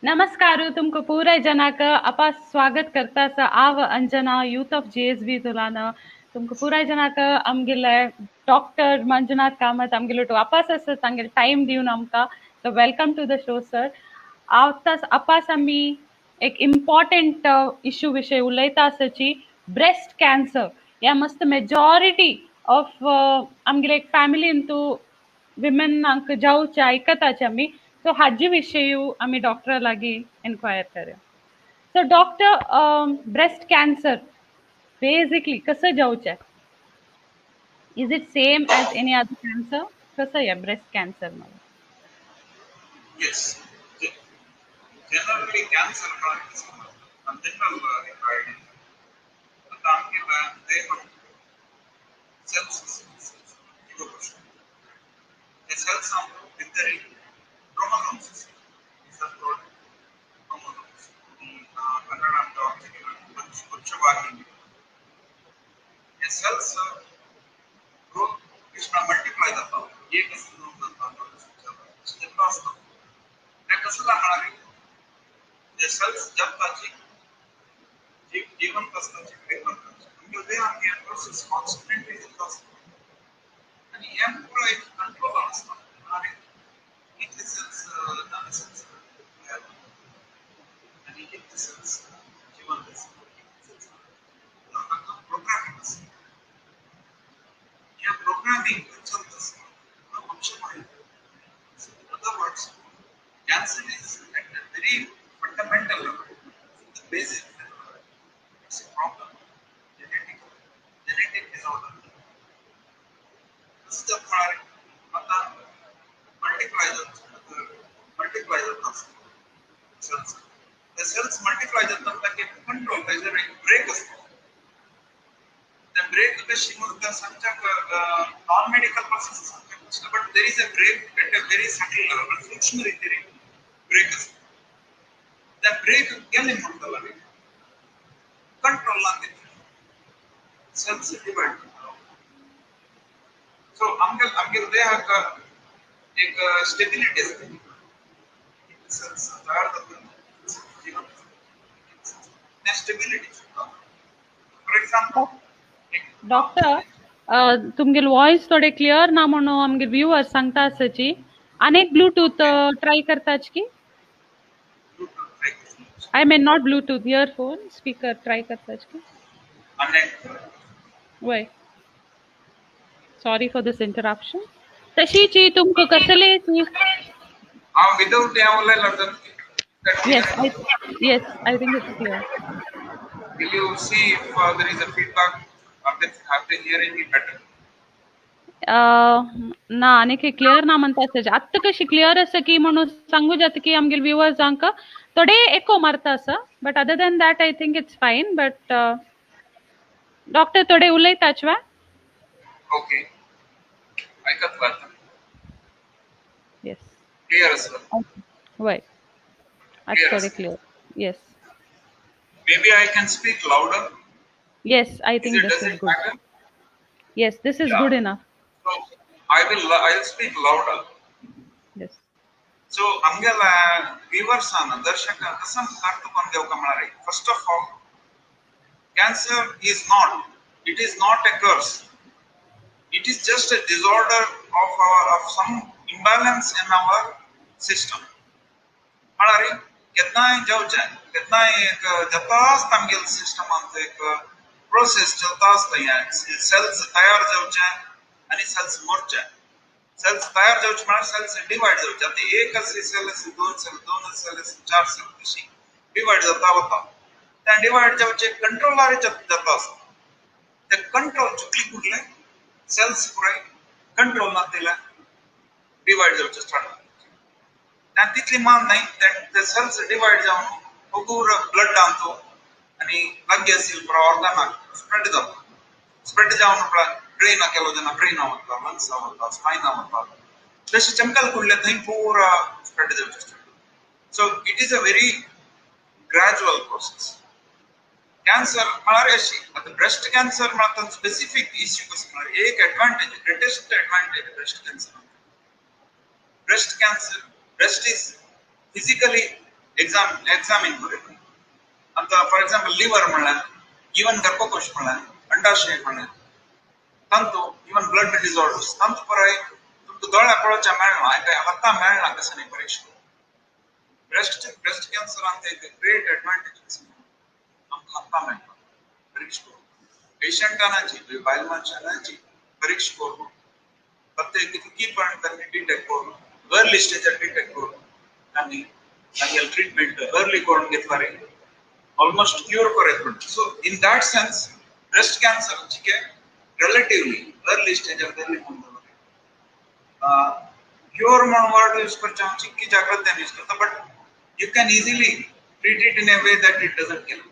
नमस्कार तुमको पूरे जनाक अपा स्वागत करता स आव अंजना यूथ ऑफ जेएसबी तुलान तुमको पूरा जनाक आमगेल डॉक्टर मंजुनाथ कामत आमगेलो टू अपास तांगेल टाइम दिवन आमका so welcome to the show sir आवतास अपास आमी एक इम्पॉर्टंट इश्यू विषय उलयता आसची ब्रेस्ट कॅन्सर या मस्त मेजॉरिटी ऑफ आमगेले एक फॅमिली इंतू विमेन हांक जावचे आयकताचे आमी सो हाजे विशयी आमी डॉक्टर लागी एन्क्वायर करूया so doctor breast cancer basically कसं जावचें is it same as any other cancer कसं आहे ब्रेस्ट कॅन्सर मध्ये Yes, generally cancer is a general required. They have cells, the cells are within chromosomes. These are called chromosomes. The cells grow, which multiply the power. एक growth जाता step असतो त्या कसं लागणार आहे ते सेल्स जगताची जिवंत असताची फ्रिक्वेन्सी म्हणजे ते आहे प्रोसेस कॉन्स्टंटली होत असतो आणि या पुढे एक कंट्रोल असतो आणि किती सेल्स नवीन सेल्स आणि किती सेल्स जिवंत असतात प्रोग्रामिंग असतो या प्रोग्रामिंग चालत असतं फंक्शन आहे in other words, cancer is at a very fundamental level, the basic level. It's a problem, genetic disorder. This is the part, multiply the cells. The cells multiply the control, there is a break. The break कशी होतं सांगतात non-medical processes but there is a break at a very subtle level, सूक्ष्म रीतीने break असतो. त्या break केले म्हणतो आम्ही control लागते cells divide. So आमगे देहाक एक stability असते. cells तयार होतात जीवन stability. For example, डॉक्टर तुमगेल वॉइस थोडे क्लियर ना म्हणून आमगे व्ह्यूअर्स सांगता आसची अनेक ब्लूटूथ ट्राय करताच की I mean not Bluetooth, earphone, speaker try करताच की वय सॉरी फॉर दिस इंटरप्शन तशीची तुमको कसले without the online yes I think it's clear. Will you see if there is a feedback after hearing it better? ना आणखी clear ना म्हणता आसचे आत्ता कशी क्लिअर असं की म्हणून सांगू जात की आमगेल व्ह्यूअर्स जांका थोडे एको मारता असं but other than that I think it's fine but doctor थोडे उलयताच वा Okay. ऐकत वाटतं. येस Clear असं. वय आता थोडे clear yes Maybe I can speak louder. Yes, I think this is good. Matter? Yes, this is good enough. So I'll speak louder. Yes. So आमगेला viewers दर्शक कसं अर्थ पण देऊ का म्हणणार आहे. First of all, cancer is not. It is not a curse. It is just a disorder of some imbalance in our system. म्हणारे कितना जाऊचे कितना एक जतास तंगिल सिस्टम आमचे एक प्रोसेस चलतास तयार सेल्स तयार जाऊचे आणि सेल्स मरचे सेल्स तयार जाऊचे म्हणजे सेल्स डिवाइड जाऊचे आता एक सेल दोन सेल चार सेल कशी डिवाइड जाता होता त्या डिवाइड जाऊचे कंट्रोलर जातास ते कंट्रोल चुकली कुठले सेल्स पुरे कंट्रोल ना दिला डिवाइड जाऊचे स्टार्ट आणि तिथली मान नाही ते सेल्स डिवाइड जाऊन पूर्ण ब्लड आणतो आणि भाग्य असेल ऑर्गन स्प्रेड जाऊन ब्रेन ಕೆಲವು ಜನ ಬ್ರೈನ್ ಆಗುತ್ತಾ ಲಂಗ್ಸ್ ಆಗುತ್ತಾ ಸ್ಪೈನ್ ಆಗುತ್ತಾ जसे चमकल कुडले थंय पूरा स्प्रेड जावचे so it is a very gradual process cancer म्हळ्यार अशी आता ब्रेस्ट कॅन्सर म्हणटा स्पेसिफिक इश्यू कसं म्हळ्यार एक advantage greatest advantage breast cancer breast is physically एक्झामीन करूं आता फॉर एग्जांपल लिव्हर म्हणल्यार इवन गर्भकोश म्हणल्यार अंडाशय म्हणल्यार तांतू इवन ब्लड डिसऑर्डर्स तांतू पुराय तुमकां दोळ्या पळोवच्या मेळना हातां मेळना कसं परीक्षा ब्रेस्ट कॅन्सर आमचे ग्रेट एडवांटेज आमकां हातां मेळटा परीक्षा करून पेशंटांची बायल मनशांची परीक्षा करून प्रत्येक की पण तांणी डिटेक्ट करून अर्ली स्टेजर डिटेक्ट करून आनी तांगेल ट्रीटमेंट अर्ली करून घेतल्यार almost cure correct. So in that sense, breast cancer relatively early stage of early cure word use karcha chikki jagrata use karta, but you can easily treat it in a way that it doesn't kill.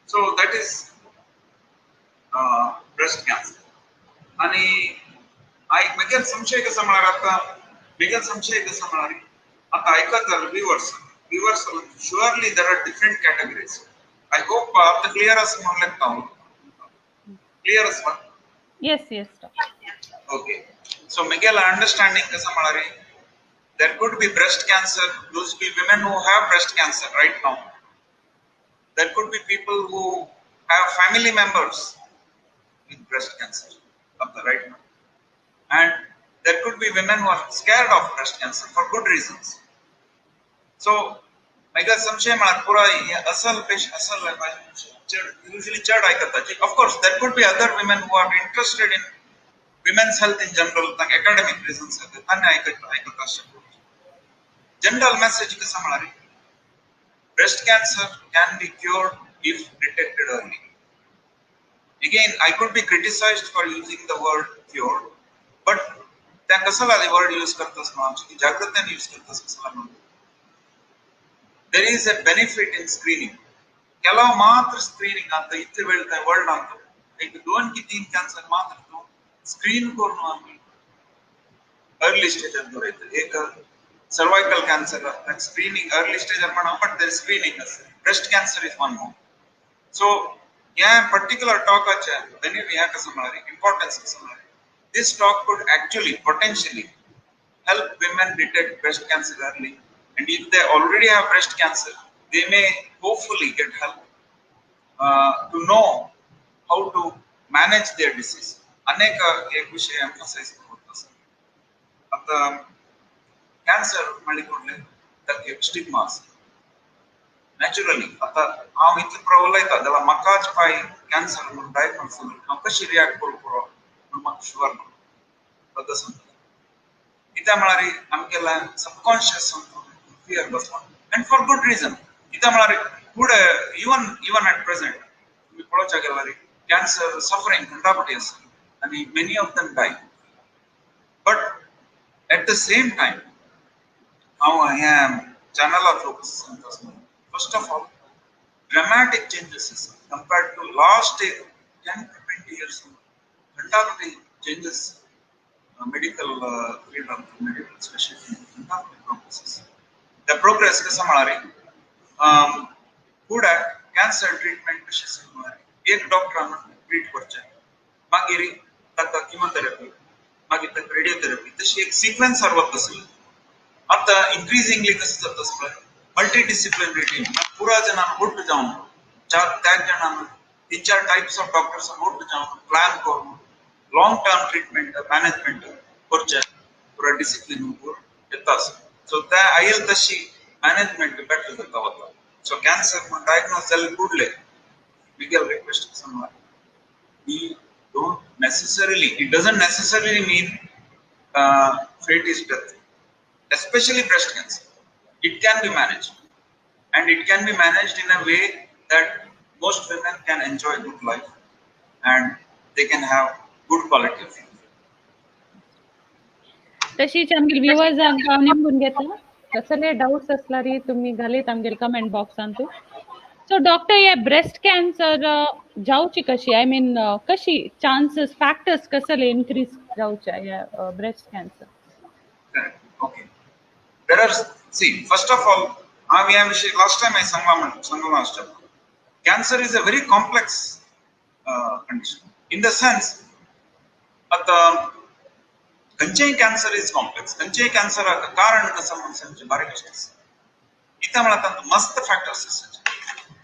So that is breast cancer. Ani I magal samshay ka samarata magal samshay ka samarari ata aikatal viewers surely there are different categories. I hope the clear as clear as one. Yes, doctor. Okay, so Miguel understanding kasamalari there could be breast cancer, those be women who have breast cancer right now. There could be people who have family members with breast cancer of the right now, and there could be women who are scared of breast cancer for good reasons. So mega संशय मला पुरा असल पेश असल usually chad aikatachi. Of course there could be other women who are interested in women's health in general tang academic reasons ate tanne aikatashi. General message ke samalari breast cancer can be cured if detected early. Again I could be criticized for using the word cured, but त्या कशाला the word use करतोस ना आमची जागृततेने use करतोस कशाला म्हणून there is a benefit in screening. ಕೆಲವು ಮಾತ್ರ ಸ್ಕ್ರೀನಿಂಗ್ ಅಂತ ಇತ್ತು ಹೇಳ್ತಾ ವರ್ಲ್ಡ್ ಅಂತ ಈಗ 2 की 3 ಕ್ಯಾನ್ಸರ್ ಮಾತ್ರ तो स्क्रीन करून आम्ही अर्ली स्टेज अंदर येते एक cervical cancer screening early stage म्हणा पण ते स्क्रीनिंग असते breast cancer is one more so या पर्टिक्युलर टॉकाच्या बेनिफिट या कसं म्हणाली इम्पॉर्टन्स कसं म्हणाली this talk could actually potentially help women detect breast cancer early. And if they already have breast cancer, they may hopefully get help to know how to manage their disease. Aneka ek vishay emphasize करतो sir. आता cancer म्हणले त्याचे stigma naturally आता हांव इतले प्रवलयता जाल्यार म्हाकाच पाय cancer म्हणून डायग्नोज जालो हांव कशी रिॲक्ट करूं पुरो म्हूण म्हाका शुअर ना बद्दल सांगता कित्या म्हळ्यार आमगेला सबकॉन्शियस fear बसला and for good reason कित्या म्हळ्यार फुडें even at present तुमी पळोवच्या गेल्यार कॅन्सर सफरिंग घंटापटी आसा आनी many of them die but at the same time हांव ह्या चॅनला फोकस सांगता first of all dramatic changes compared to last 10 to 20 years घंटापटी changes medical field of medical specialty progresses. The progress कसं म्हणाले पुढे cancer treatment कशी सुरू आहे एक डॉक्टरांना ट्रीट करचे मागीर ताका किमोथेरपी मागीर ताका रेडियोथेरपी तशी एक सिक्वेन्स सरवत आसली आता इन्क्रीजिंगली कसं जाता आसलें मल्टी डिसिप्लिनरी टीम पुरा जणांना गुट जावन त्या जणांना 3-4 टाइप्स ऑफ डॉक्टर्स गुट जावन प्लान करून लॉंग टर्म ट्रीटमेंट मॅनेजमेंट करचे पुरा डिसिप्लिन येता सो त्या आयल तशी मॅनेजमेंट बेटर जाता वता सो कॅन्सर म्हणून डायग्नोज जाले फुडले लीगल रिक्वेस्ट समजा we don't necessarily it doesn't necessarily mean fate is death especially breast cancer it can be managed and it can be managed in a way that most women can enjoy good life and they can have good quality of life. तशीच आमगेल viewers हांव निमून घेता कसले doubts असला री तुम्ही घालीत आमगेल comment बॉक्सान तू सो डॉक्टर ये ब्रेस्ट कॅन्सर जावची कशी आय मीन कशी चान्सेस फॅक्टर्स कसले इन्क्रीज जावच्या या breast cancer okay there are see first of all हांव ह्या विषयी लास्ट टाइम सांगला आसता cancer is a very complex condition in the sense आता खंयचेय कॅन्सर इज कॉम्प्लेक्स खंयचेय कॅन्सराक कारण कसं म्हणून सांगचे बारीक इथं मला तंत मस्त फॅक्टर्स असतात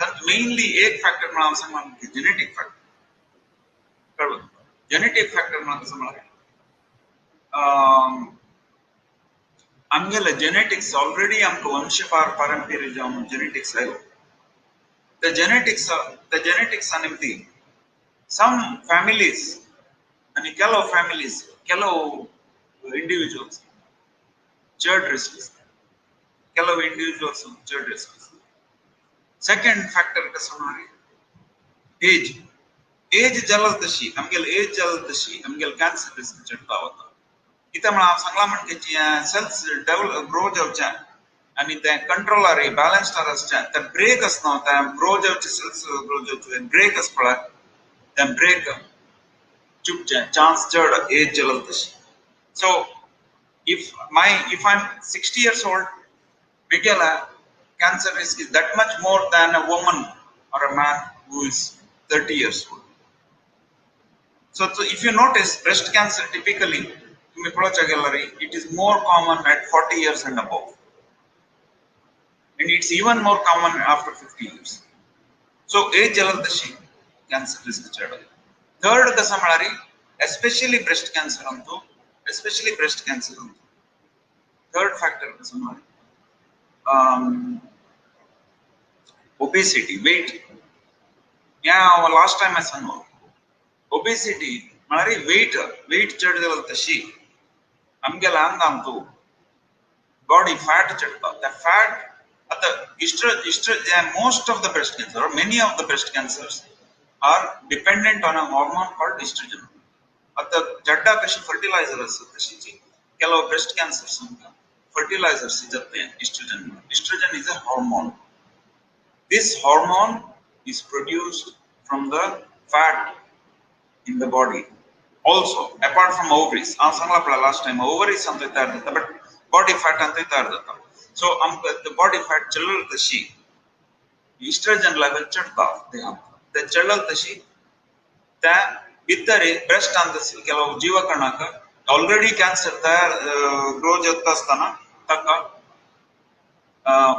तंत मेनली एक फॅक्टर मला असं म्हणतो जेनेटिक फॅक्टर कळलं जेनेटिक फॅक्टर मला कसं मला आमगेला जेनेटिक्स ऑलरेडी आमको वंश पारंपर्य जाऊन जेनेटिक्स आहे the genetics ಅನ್ನಿಂತಿ some families and ಕೆಲವು families ಕೆಲವು individuals church risks ಕೆಲವು individuals church risks second factor कसं age age जलल तशी आमगेल age जलल तशी आमगेल कॅन्सर रिस्क चढता होता इथं मला सांगला म्हणते सेल्स डेव्हलप ग्रो जावच्या आणि त्या कंट्रोल आहे बॅलन्स असच्या त्या ब्रेक असणं त्या ग्रो जावचे सेल्स ग्रो जावचे ब्रेक असपळा त्या ब्रेक चुपच्या चान्स चढ एज जलल तशी सो if I'm 60 years old Miguel cancer risk is that much more than a woman or a man who is 30 years old. So if you notice breast cancer typically it is more common at 40 years and above. And it's even more common after 50 years. So age jaladashi cancer risk chada. Third kasamalari especially breast cancer antu third factor kasamalari obesity weight yeah last time I said obesity malari weight chada jaladashi amgela angantu body fat chadta the fat at the most of the breast cancer or many of the breast cancers are dependent on a hormone called estrogen at the jadda kashi fertilizer asat kashi ಕೆಲವು breast cancers anta fertilizers sijatte estrogen is a hormone this hormone is produced from the fat in the body also apart from ovaries sangla last time ovaries anta itarda but body fat anta itarda so the body fat chalal tashi estrogen level chadta the chalal tashi the bittare breast anta ಕೆಲವು ಜೀವಕಣಕ already cancer tayar grow jattastana taka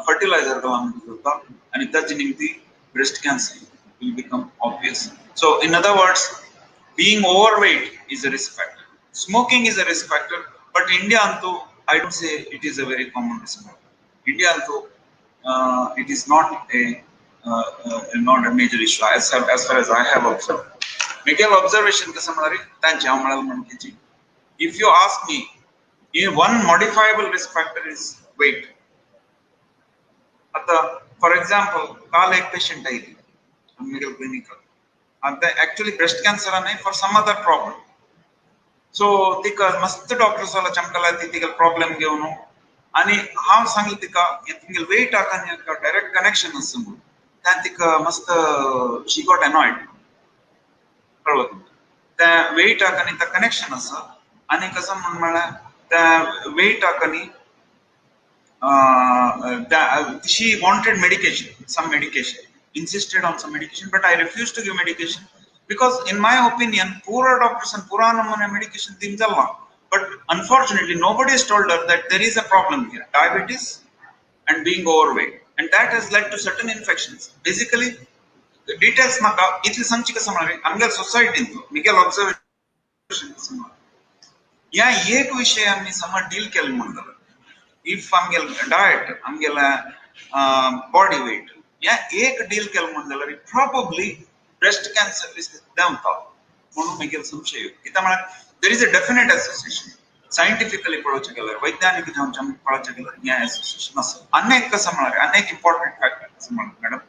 fertilizer galanna and itachinin the breast cancer will become obvious so in other words being overweight is a risk factor smoking is a risk factor but India antu I don't say it is a very common risk factor India antu it is not a major issue as far as I have observed Miguel observation kasamalari tanchi amalal mankichi if you ask me one modifiable risk factor is weight for example call a patient ID Miguel clinical and actually breast cancer ane for some other problem so tika mast doctors ala chamkala tigal problem घेऊन आणि हा सांगितलं का तिंगल weight आकाने का direct connection असं त्या तिका मस्त she got annoyed कळवत त्या weight आकाने त्या connection असं आणि कसं म्हणला त्या weight आकाने she wanted medication some medication insisted on some medication but I refused to give medication because in my opinion pura doctors and pura namane medication tinjalla but unfortunately nobody has told her that there is a problem here diabetes and being overweight and that has led to certain infections basically the details maka itli sanchika samalari amgal society into Miguel observation या एक विषय आम्ही समोर deal केलं म्हणलं if amgel diet amgel body weight या एक deal केलं म्हणलं probably breast cancer risk down म्हणून Miguel संशय इथं मला there is a definite association scientifically पळवचं गेलं वैज्ञानिक जाऊन पळवचं गेलं या association असं अनेक कसं म्हणणार अनेक important factor कसं म्हणणार मॅडम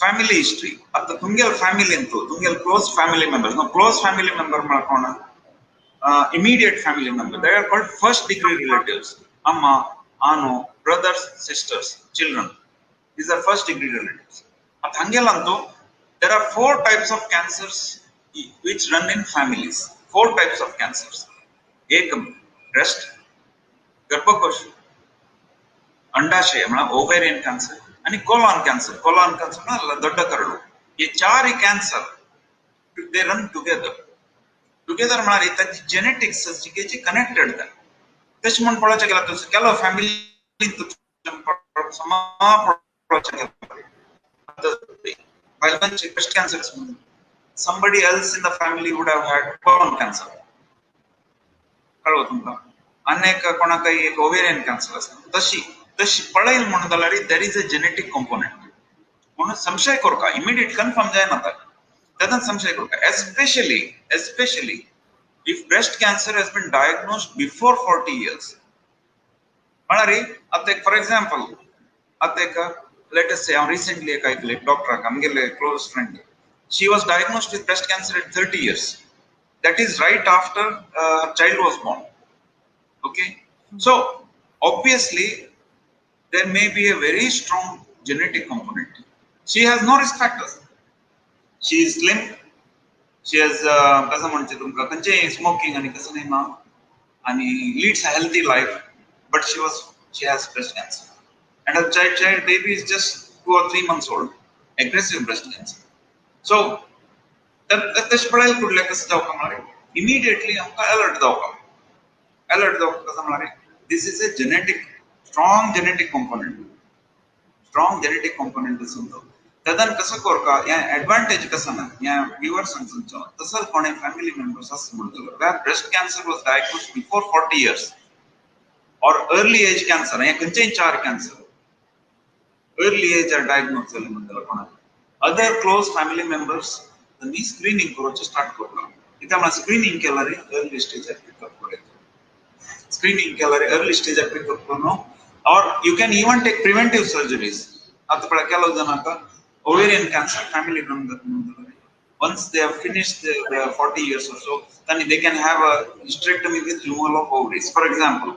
family history आता तुमगेल family अंतो तुमगेल close family members no close family member मला कोण immediate family member they are called first degree relatives amma anu brothers sisters children these are first degree relatives at hangelantu there are 4 types of cancers which run in families 4 types of cancers ekam breast garbhakosh अंडाशय म्हणा ovarian cancer आणि colon cancer ना दड्ड करडू ये चार cancer they run together म्हणाले त्यांची genetics जी connected त्याच म्हणून पळायचं गेला तर ಕೆಲವು family while when breast cancer is somebody else in the family would have had colon cancer. कळलं तुमका अनेक कोणाक एक ओवेरियन कॅन्सर असता तशी तशी पळयल म्हणून जाल्यार there is a genetic component म्हणून संशय करका इमिडिएट कन्फर्म जायना तातूंत संशय करका especially if breast cancer has been diagnosed before 40 years म्हळ्यार आतां फॉर एग्जांपल आतां let us say recently एक ऐकले डॉक्टर आमगेले close friend she was diagnosed with breast cancer at 30 years. That is right after her child was born. Okay, so obviously there may be a very strong genetic component. She has no risk factors. She is slim. She has कसं म्हणते तुमका खंयचे smoking आणि कसं नाही ना आणि leads a healthy life, but she has breast cancer, and her child baby is just 2 or 3 months old, aggressive breast cancer. So तशें पळयलें फुडलें कसं जावपाक म्हळ्यार इमिडिएटली आमकां अलर्ट जावपाक कसं म्हळ्यार this is a strong genetic component आसून तो तदन कसं करता हें एडवांटेज कसं ना हें व्ह्युअर्सांक सांगचो तसोच कोणें फॅमिली मेंबर्स आसा म्हणटलो where breast cancer was diagnosed before 40 years or early age cancer हें खंयचेय 4 कॅन्सर अर्ली एजार डायग्नोज जालें म्हणटलो कोणाक अदर क्लोज फॅमिली मेंबर्स त्यांनी स्क्रीनिंग करपाचें स्टार्ट करता कित्याक म्हळ्यार स्क्रीनिंग केल्यार अर्ली स्टेजार पिकअप करता स्क्रीनिंग केल्यार अर्ली स्टेजार पिकअप करून or you can even take preventive surgeries आतां पळय केलो जाणांक ovarian cancer family member once they have finished their 40 years or so then they can have a hysterectomy with removal of ovaries for example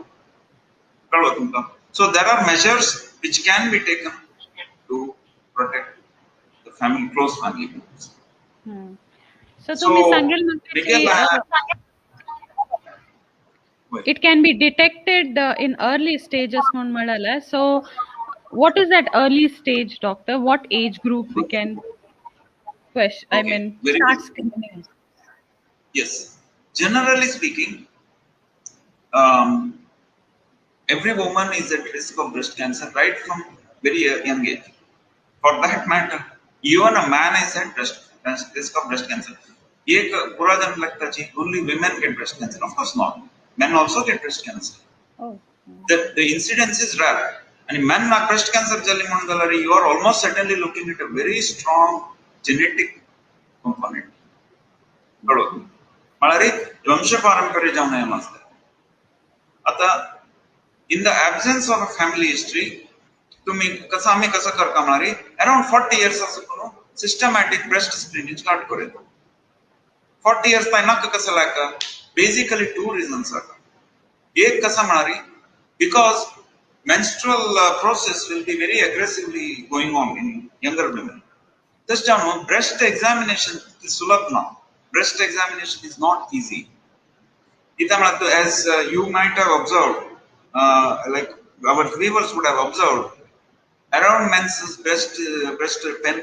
कळलो तुमकां so there are measures which can be taken to protect the family close family members. So तुम्ही सांगेल म्हणजे it can be detected in early stages म्हणून म्हणाला so what is that early stage doctor what age group we can question I mean start screening. Yes, generally speaking every woman is at risk of breast cancer right from very young age. For that matter even a man is at risk of breast cancer. एक बुरा जन लगता है only women get breast cancer. Of course not. Men also get breast cancer. Oh. The incidence is rare. And men na breast cancer jali mandalari you are almost certainly looking at a very strong genetic component. बरोबर. मलारी वंश पारंपर्य जाऊन आहे मस्त. आता in the absence of a family history तुम्ही कसं आम्ही कसं करता मलारी around 40 years असं systematic breast screening start करेल. 40 years तक कसं लागतं basically 2 reasons are एक कसं म्हणारी because menstrual process will be very aggressively going on in younger women. This time breast examination is सुलभ ना breast examination is not easy. As you might have observed like our viewers would have observed around menses breast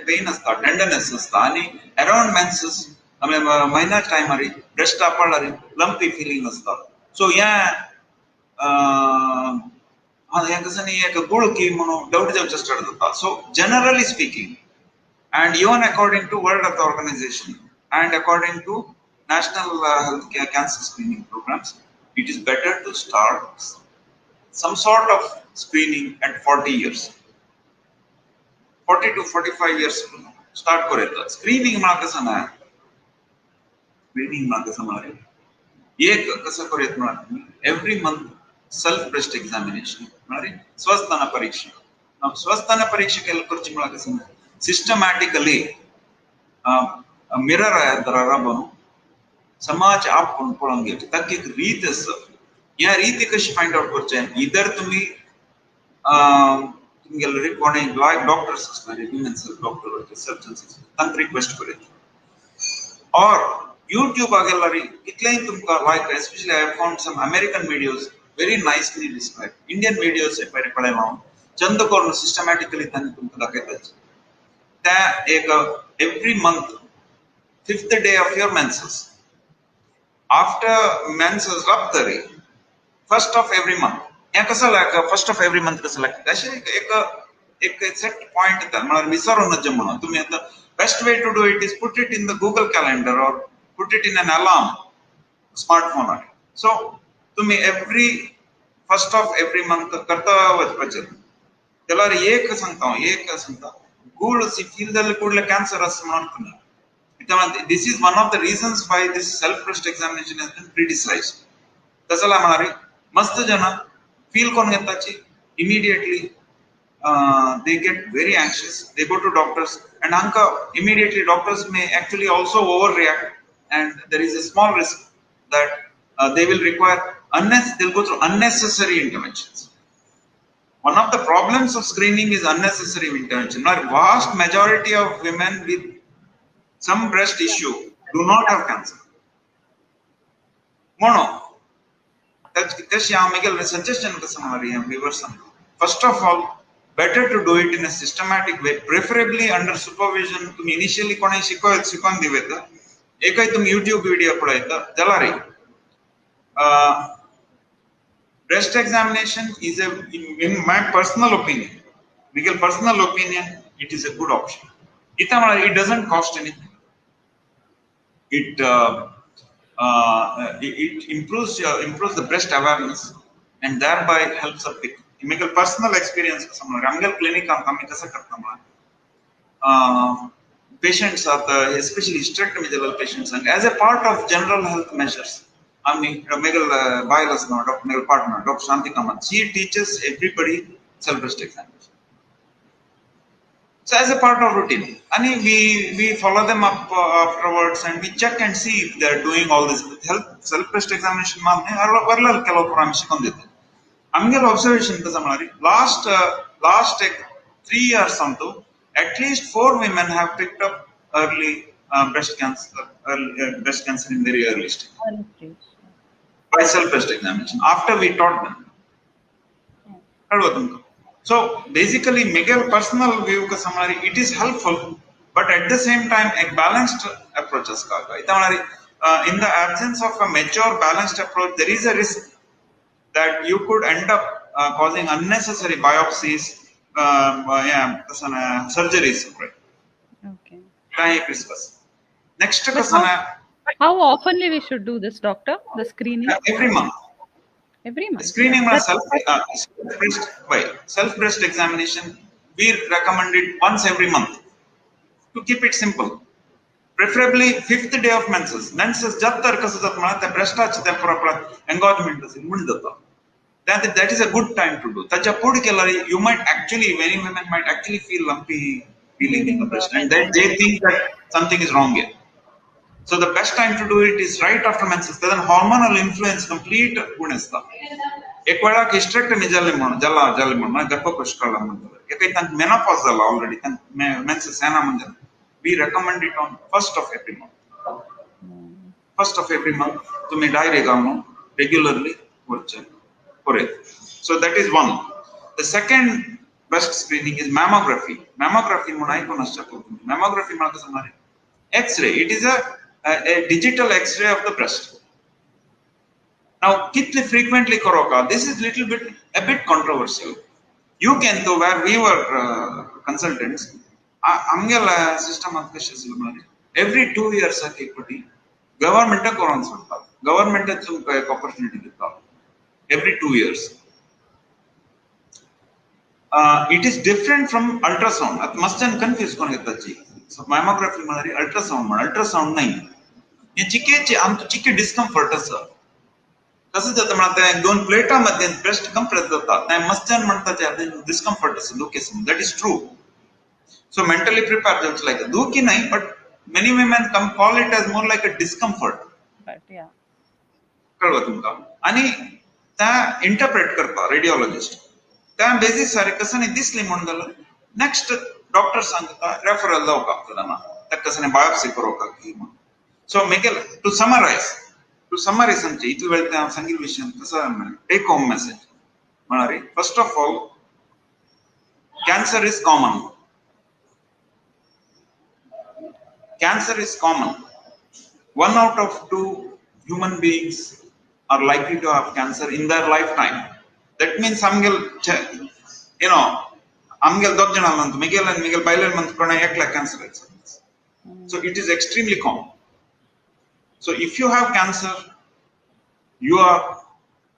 pain असता tenderness असता आणि around menses महिना टाइमरी breast आपल्याला lumpy filling असता सो ह्या कसं नाही एक गुळकी म्हणून डाऊट जावचे स्टार्ट जाता so generally speaking and even according to World Health Organization and according to National Health Cancer Screening Programs it is better to start some sort of screening at 40 years 40 to 45 years start करेल screening मला कसं ना screening मला कसं म्हणाले एक कसं करूयात म्हणा every month self breast examination म्हणाले स्वस्ताना परीक्षा स्वस्ताना परीक्षा केलं करची मला कसं सिस्टमॅटिकली मिरर आहे दरारा बनू समाज आप कोण पळून घेतो ताकी एक रीत असतं या रीती कशी फाइंड आउट करचे इधर तुम्ही तुमगेले कोणी लायक डॉक्टर्स असणारे विमेन्स डॉक्टर सर्जन्स तांक रिक्वेस्ट करेल और YouTube agellari kitlay tumka like especially I have found some American videos very nicely described Indian videos se pare pade ma chand korno systematically tan tumka daketa ta ek every month 5th day of your menses after menses raptari first of every month या कसं लाग first of every month कसं लागतं असे एक set point येतात मला विसरू नये म्हणून तुम्ही आता best way to do it is put it in the Google calendar और put it in an alarm smartphone so तुम्ही every first of every month करता वचपाचे त्याला एक सांगता गुड फील कुठले कॅन्सर असं म्हणून तुम्ही this is one of the reasons why this self breast examination has been criticised कसला म्हणारे मस्त जन फील करून घेताची immediately they get very anxious they go to doctors and anka immediately doctors may actually also overreact and there is a small risk that they will require they'll go through unnecessary interventions. One of the problems of screening is unnecessary intervention. A vast majority of women with some breast issue do not have cancer mono that's Miguel suggestion viewers. First of all, better to do it in a systematic way, preferably under supervision. तुम्ही initially कोणी शिकवून दिवेत एकही तुम्ही YouTube video पळयता जाल्यार breast examination is in my personal opinion, Miguel personal opinion, it is a good option. It doesn't cost anything. It improves the breast awareness and thereby helps a big. Miguel personal experience Ramgal clinic आम्ही कसं करतो patients are especially hysterectomy patients and as a part of general health measures आम्ही Miguel Bailas Dr. Miguel partner Dr. Shanti Kamat she teaches everybody self breast examination. So as a part of routine and we follow them up afterwards and we check and see if they are doing all this health self breast examination varla ಕೆಲವು promise ಕೊಂಡಿದ್ದೆ Amgal observation last 3 years onto at least 4 women have picked up early breast cancer in very early stage by self breast examination after we taught them. So basically Miguel personal view it is helpful but at the same time a balanced approach in the absence of a mature balanced approach there is a risk that you could end up causing unnecessary biopsies, surgeries. Right? Okay. Next, how oftenly we should do this, doctor? The screening? Every month. Every month. The screening self breast examination. We recommend it once every month to keep it simple. Preferably 5th day of menses. Menses jattar kasat the breast touch the proper engagement that is a good time to do. You might actually, many women might actually feel lumpy feeling in the breast and then they think that something is wrong here. So the best time to do it is right after menses. Then hormonal influence complete गुणस्ता. एक वेळा hysterectomy झाली म्हणून गर्भकोश काढला म्हणतात. काही त्यांना menopause झाला already. Menses येना म्हणजे. We recommend it on 1st of every month. 1st of every month तुम्ही diary घालून regularly वरचे. So that is one. The second breast screening is mammography. Mammography mammography X-ray. It is a digital X-ray of the breast. Now, kitli frequently karoka. This is a bit controversial. You can do where we were consultants. Amgal system of every 2 years government government opportunity every 2 years. It is different from ultrasound. At must confuse so mammography ultrasound nahi. ये चिके discomfort असं कसं जातं म्हणतात दोन प्लेटामध्ये breast compress जातात नाही मस्तन म्हणतात discomfort असं दुखेसं that is true. So mentally prepared just like दुखी नाही but many women call it as more like a discomfort. But yeah. कळवा तुमका आणि त्या इंटरप्रेट करता रेडिओलॉजिस्ट त्या बेसिस सारे कसं नाही दिसले म्हणून झालं नेक्स्ट डॉक्टर सांगता रेफरल जाऊ का आपल्याला त्या कसं नाही बायोप्सी करू का की सो Miguel टू समराइज आमचे इतले वेळ त्या सांगितलं विषय कसं टेक होम मेसेज म्हणारे first of all cancer is common. Cancer is common. 1 out of 2 human beings are likely to have cancer in their lifetime. That means amgel, you know, amgel dojjana mantu Miguel and Miguel Bailen mantu prana ekla cancer. So it is extremely common. So if you have cancer, you are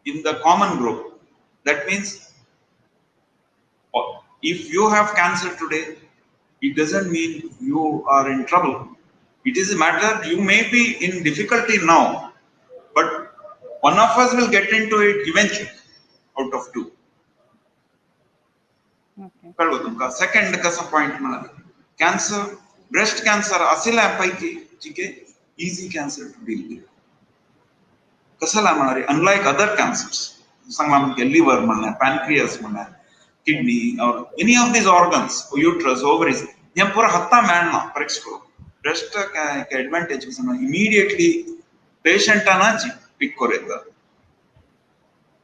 in the common group. That means if you have cancer today, it doesn't mean you are in trouble. It is a matter you may be in difficulty now, but one of us will get into it eventually out of two. Okay. कळलं तुमका second कसं point म्हणाले cancer breast cancer असल्यापैकी ठीक आहे easy cancer to deal with कशाला म्हणाले unlike other cancers Sangla म्हणजे लिव्हर म्हणा पॅनक्रियास म्हणा किडनी और any of these organs uterus ovaries हे पूरा हत्ता मेळना परीक्षको ब्रेस्ट का एडवांटेज कसं इमीडिएटली पेशंट ना पिक करेता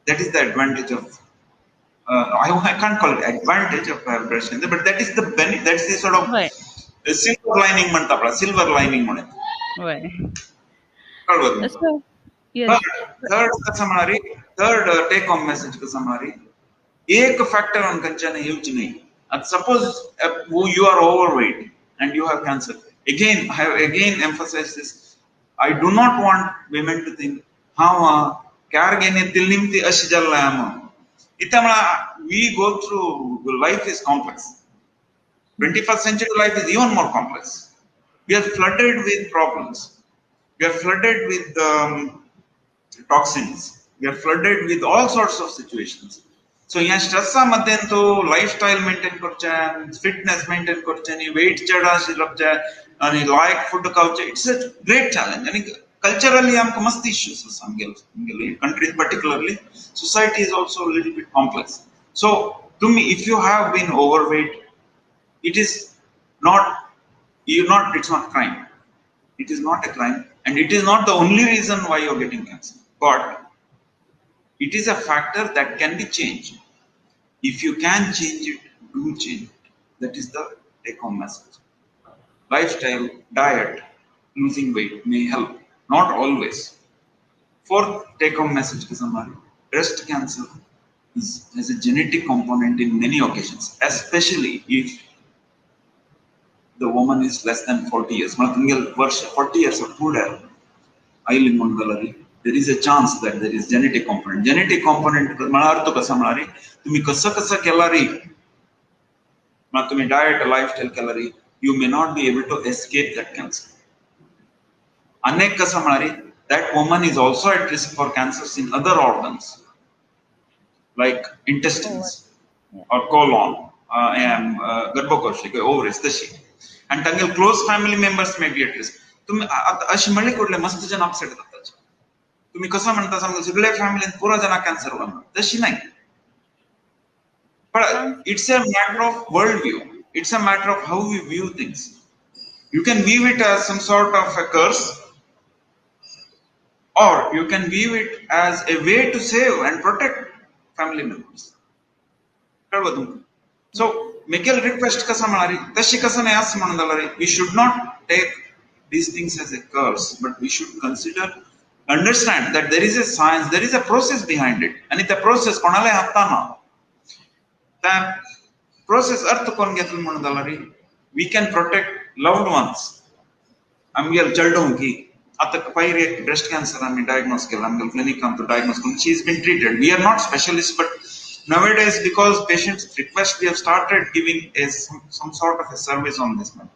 that is the advantage of I can't call it advantage of breast cancer, but that is the benefit. That's the sort of silver lining म्हणता आपला silver lining म्हणत. कळलं? So, yes. Third कसं म्हणारी third take home message कसं म्हणारी एक factor on Kanchan huge नाही. Suppose you are overweight and you have cancer. Again, I have again emphasized this. I do not want women to think how care घेणे तिल्लिमती अशी जल्ला आहे we go through life is complex. 21st century life is even more complex. We are flooded with problems. We are flooded with toxins. We are flooded with all sorts of situations. So यहाँ stress मध्ये तो lifestyle maintain करचें, fitness maintain करचें, weight चढ़ा शिलपचे, आणि like food खाऊचे. It's a great challenge. आणि culturally हमको मस्त issues हैं संगेल countries particularly. Society is also a little bit complex. So to me, if you have been overweight, it is not, it's not crime. It is not a crime, and it is not the only reason why you're getting cancer. But it is a factor that can be changed. If you can change it, do change it. That is the take-home message. Lifestyle, diet, losing weight may help. Not always. Fourth take-home message is breast cancer has a genetic component in many occasions, especially if the woman is less than 40 years. 40 years of food there is a chance that there is genetic component. Genetic component, तुम्ही कसं केलारी, तुम्ही diet, lifestyle Kelari, you may not be able to escape that cancer. अनेक कसं that woman is also at risk for cancers in other organs, like intestines or colon, गर्भकोश, ovaries, and tangle close family members may be at risk. तुम्ही अशी म्हणले कुठले मस्त जन upset होतात. तुम्ही कसं म्हणता समजा सगळ्या फॅमिलीत पुरा जना कॅन्सर होणार, तशी नाही. But it's a matter of worldview. It's a matter of how we view things. You can view it as some sort of a curse, or you can view it as a way to save and protect family members. So, Miguel request kasa manari, tashi kasa ne as manandalari. We should not take these things as a curse, but we should understand that there is a science, there is a process behind it, and it's a process. Konale hattana. That process arth kon getul manandalari. We can protect loved ones. Amgel chaldon ki. Atak pyrrhic breast cancer I'm diagnosed kela. Amgel clinic come to diagnose. She's been treated. We are not specialists, but nowadays, because patients request, we have started giving some sort of a service on this one.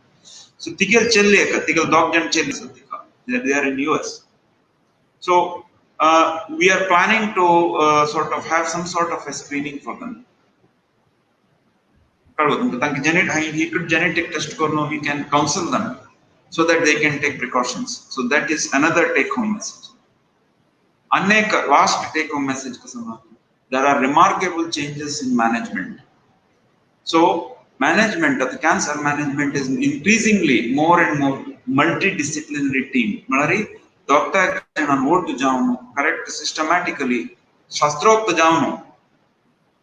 So, tigal chelle ka, tigal dogjan chelle satika. They are in US. So, we are planning to sort of have some sort of a screening for them. He could genetic test korno, we can counsel them so that they can take precautions. So that is another take-home message. Last take-home message kasama. There are remarkable changes in management. So, management of the cancer management is increasingly more and more multidisciplinary team. Malari, doctor can vote to jaunu, correct systematically, shastrok to jaunu,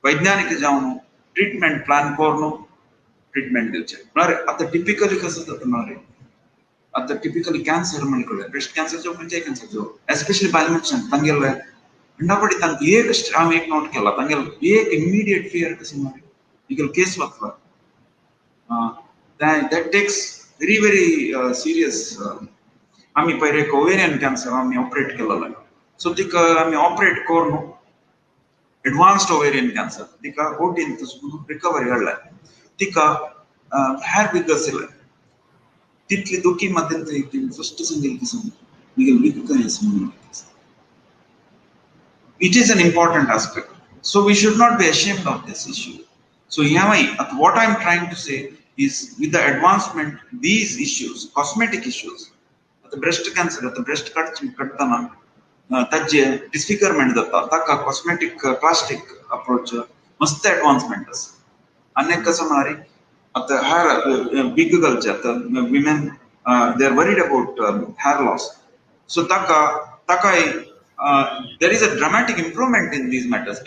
vaidyanik jaunu, treatment plan korno, treatment dilche. Malari, at the typically kasata malari. At the typically cancer manikole, breast cancer jo, cancer jo, especially biomedical, tangel अंडापडी तांकां एक हांवें एक note केला तांगेलो एक immediate fear कशी मारी तिगेलो case वतला that takes very serious आम्ही पहिले ओवेरियन कॅन्सर आम्ही ऑपरेट केलेला सो तिका आम्ही ऑपरेट करून एडवान्स्ड ओवेरियन कॅन्सर तिका ओटीन रिकवरी घडला तिका हेर बिगसिले तितली दुखी मध्ये फर्स्ट सिंगल की समज it is an important aspect. So we should not be ashamed of this issue. So what I'm trying to say is with the advancement, these issues, cosmetic issues, the breast cancer, the breast kattana, tajje disfigurement datta, taka cosmetic plastic approach, must advancement is. Anek kasamari, at the hair big culture, the women they're worried about hair loss. So takai there is a dramatic improvement in these matters.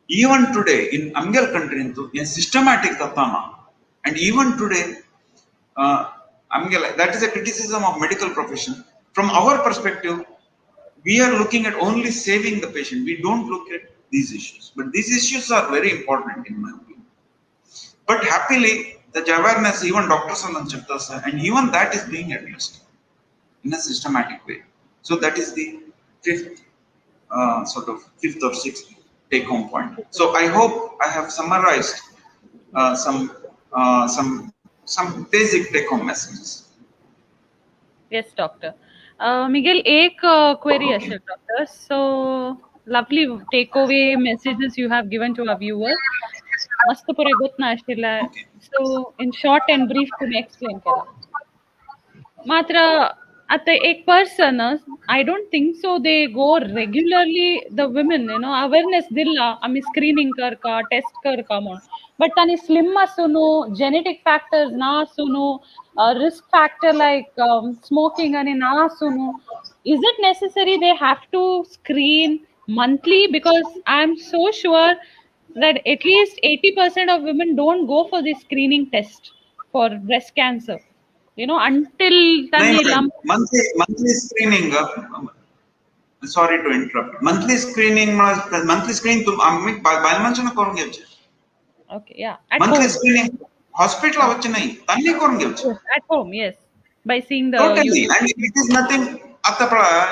Even today in Amgal country, in systematic tatana, and even today, that is a criticism of medical profession. From our perspective, we are looking at only saving the patient. We don't look at these issues. But these issues are very important in my opinion. But happily, the awareness, even doctors and even that is being addressed in a systematic way. So that is the fifth or sixth take home point. So I hope I have summarized some basic take home messages. Yes, doctor. Miguel, एक query असेल doctor. So lovely takeaway messages you have given to our viewers. मस्त पुरे गोतना आशिला. So in short and brief तुम्ही explain केला. मात्र आता एक person, I don't think so they go regularly, the women, awareness दिला आम्ही screening कर का test कर का म्हणून. But तानी slim असुनो, genetic factors ना असुनो, risk factor like smoking आणि ना असुनो, is it necessary they have to screen monthly? Because I'm so sure that at least 80% of women don't go for the screening test for breast cancer. Until monthly screening. Sorry to interrupt. Monthly screening to okay, yeah. Monthly screening hospital at home, yes. By seeing the totally, and it is nothing.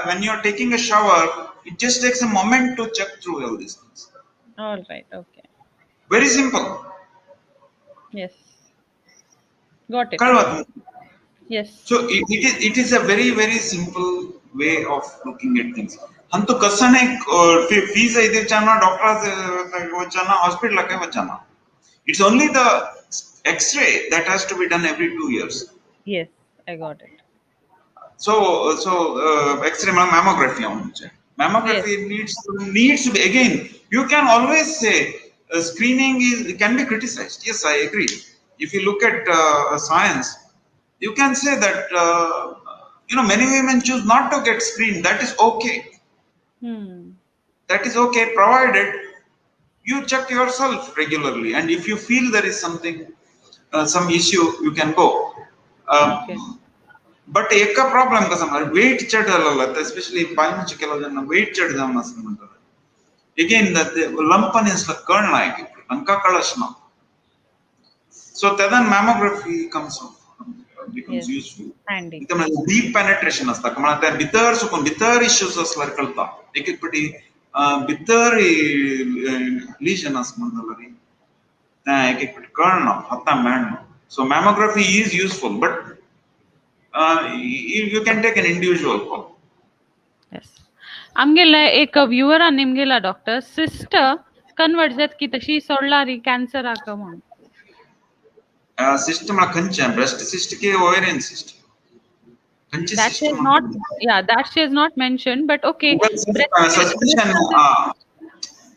When you are taking a shower, it just takes a moment to check through all these things. All right, okay. Very simple. Yes. Got it. Yes. So it is a very simple way of looking at things. Hantu kasane fees aide chana doctor vachana hospital ke vachana. It's only the X-ray that has to be done every 2 years. Yes, I got it. So X-ray mammography mammography yes. needs to be, again, you can always say screening can be criticized. Yes, I agree. If you look at science, you can say that many women choose not to get screened. That is okay. That is okay, provided you check yourself regularly, and if you feel there is something, some issue, you can go. Okay. But eka problem kasamar weight chadalalla, especially biology kelojana weight chadamna samantar. Again, that lumpan is the kernel anka kalashna. So then mammography comes up. Becomes useful. Deep penetration असता कमला त्या भितर सुकून भितर issues असल्यार कळता एक पटी भितर lesion अस म्हणटलरी त्या एक पटी कळना आता मेळना. So mammography is useful, but you can take an individual call. Yes. आमगेला एक viewer निमगेला डॉक्टर सिस्टर कन्वर्ट जात की तशी सोडलारी कॅन्सर आका म्हणून. System breast cyst ke ovarian cyst. That is not, that she is not mentioned, but okay.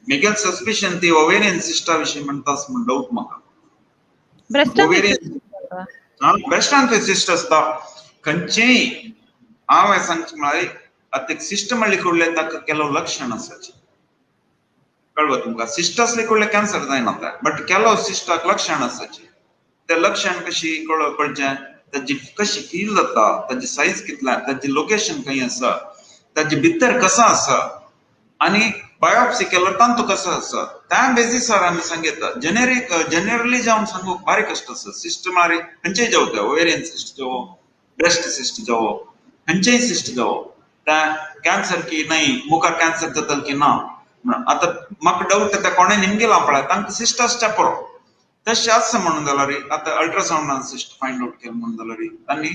Miguel suspicion the ovarian cyst विषयी म्हणतास म्हण doubt म्हाका. Breast cyst असता खंयचे हांव सांगचे म्हळ्यार आता सिस्ट म्हणले कडले ताका केलो लक्षण आसाचे कळवा तुमका. सिस्ट असले कडले कॅन्सर जायना बट केलो सिस्टाक लक्षण आसाचे. ते लक्षण कशी कळचें, ताजी कशी फील जाता, ताजी सायज कितला, ताजी लोकेशन खंय आसा, ताजे भितर कसं आसा आणि बायोप्सी केल्यार तांतू कसो आसा त्या बेसिसार आमी सांगितलं जनरली जावन सांगूक बारीक कष्ट आसा सिस्ट म्हळ्यार खंयचेय जावं ते ओवेरियन सिस्ट जावो ब्रेस्ट सिस्ट जावो खंयचेय सिस्ट जावो त्या कॅन्सर की नाही मुखार कॅन्सर जातल की ना आता म्हाका डाऊट येता कोणें निमगेला पळय तांकां सिस्ट आसच्या पुरो तशें आसा म्हणून जाल्यार आता अल्ट्रासाउंडान सिस्ट फायंड आउट केलें म्हणून जाल्यार आनी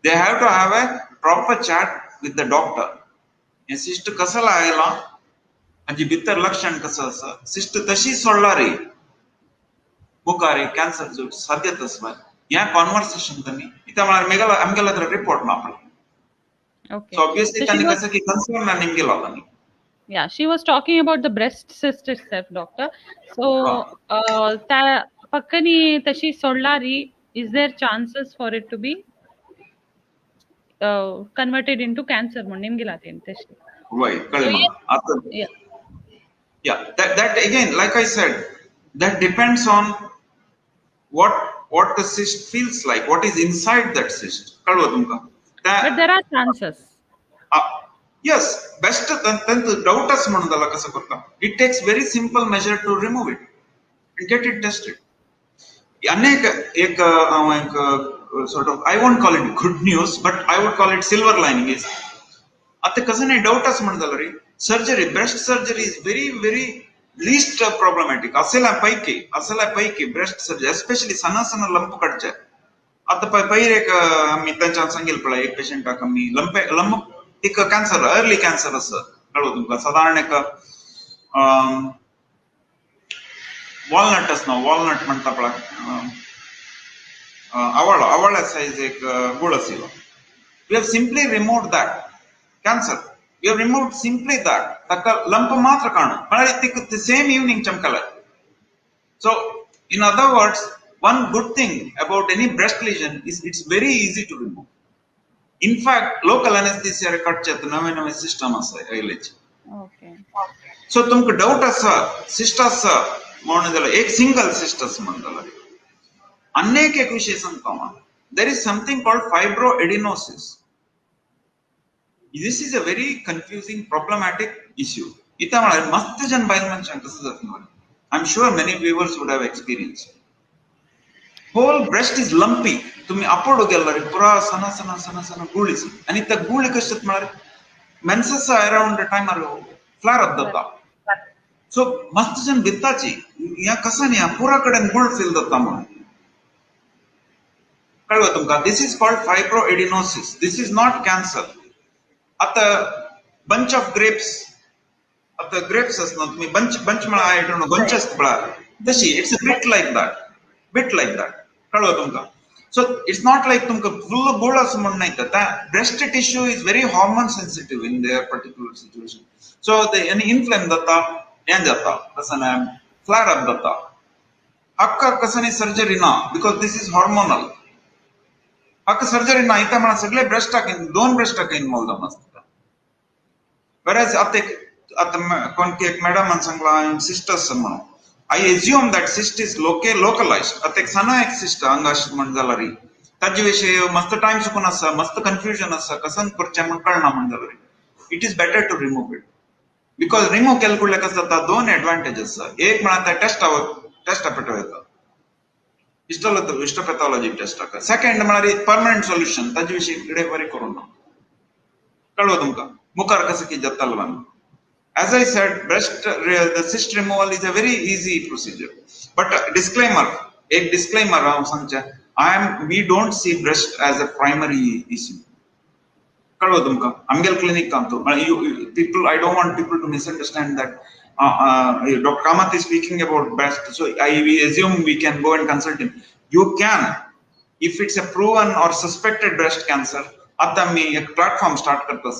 they have to have a proper chat with the doctor हे सिस्ट कसं लायला हाजी भितर लक्षण कसं आसा सिस्ट तशी सोडल्यार मुखार कॅन्सर जावची साध्यता आसा ह्या कॉन्वर्सेशन त्यांनी इथं म्हळ्यार आमगेला तर रिपोर्ट ना पळय Okay. So obviously So she त्यांनी was, कसं की कन्सर्न निमगेला त्यांनी yeah, she was talking about the breast cyst itself, doctor. So, त्या पक्कनी तशी सोडलारी, is there chances for it to be converted into cancer? म्हणून निमगेला तेन तशी. वय कळलं मला आता Yeah. yeah that again like I said that depends on what the cyst feels like what is inside that cyst कळलं तुमका But there are chances. Yes, best then the doubters म्हणून त्याला कसं करता it takes very simple measure to remove it and get it tested अनेक एक sort of I won't call it good news but I would call it silver lining is आता कसं नाही डाऊटच म्हणून झालं रे surgery breast surgery is very least problematic असल्यापैकी breast surgery especially सणा लंप काढचे आता पहिले एक आम्ही त्यांच्या सांगेल पळय एक पेशंटाक आम्ही लंप एक कॅन्सर अर्ली कॅन्सर असं कळव तुमका साधारण एक वॉलनट वॉलनट म्हणता पळय आवळा साईज एक गुळ आशिल्लो we have simply removed that cancer we have removed simply that ताका लंप मात्र काणू म्हळ्यार ते सेम इवनिंग चमकला so in other words one good thing about any breast lesion is it's very easy to remove. In fact, local anesthesia काढच्यात नवे system आसा आयलेचे. Okay. So तुमका doubt आसा सिस्ट आसा म्हणून जाल्यार एक सिंगल सिस्ट आसा म्हणून जाल्यार अनेक एक विषय सांगता हांव there is something called fibroadenosis. This is a very confusing problematic issue. इथं म्हळ्यार मस्त जन बायल मनशांक कसं जाता I'm sure many viewers would have experienced. Whole breast is lumpy. तुम्ही अपोडो गेल्यार पुरा सना गुळीच आणि त्या गुळी कशें म्हळ्यार मेन्सेस अराउंड टायमार फ्लॅर अप जाता सो मस्त जन भिताची ह्या कसं न्ही पुरा कडेन गुळ फील जाता म्हणून कळवा तुमका this is called fibroadenosis this is not cancer आता बंच ऑफ ग्रेप्स आता ग्रेप्स असना तुम्ही बंच म्हळ्यार आय डोंट नो बंच असता पळय तशी it's a bit like that कळवा तुमका सो इट्स नॉट लायक तुमका फुल गुळ असं म्हणून नाही त्या breast tissue is very hormone sensitive in their particular situation so ते इन्फ्लेम जाता हें जाता कसं नाही फ्लॅर अप जाता हाका कसं नाही सर्जरी ना बिकॉज दिस इज हॉर्मोनल हाका सर्जरी ना इथं म्हणा सगळे ब्रेस्टाक दोन ब्रेस्टाक इन्वॉल्व जावन आसता वेरएज आता कोणकी एक मॅडमान सांगला सिस्टर्स म्हणून I assume that cyst is localized. आता एक सानो एक cyst अंगाश म्हण जाल्यार ताजे विशयी मस्त टाइम चुकून आसा मस्त कन्फ्युजन आसा कसं करचें म्हण कळना म्हण जाल्यार it is better to remove it because remove केले कडल्यान कसं जाता दोन एडवांटेज आसा एक म्हळ्यार ते टेस्ट पेटो येता हिस्टोपॅथॉलॉजी टेस्ट सेकंड म्हळ्यार परमनंट सोल्युशन ताजे विशयी कितें बरें करूं ना कळवा तुमकां मुखार कसं कितें जातालें As I said, the cyst removal is a very easy procedure. But disclaimer, we don't see breast as a primary issue. कळवा तुमका आमगेल क्लिनिक कांतो people I don't want people to misunderstand that Dr. Kamath is speaking about breast so we assume we can go and consult him. You can if it's a proven or suspected breast cancer आता मी एक platform start करता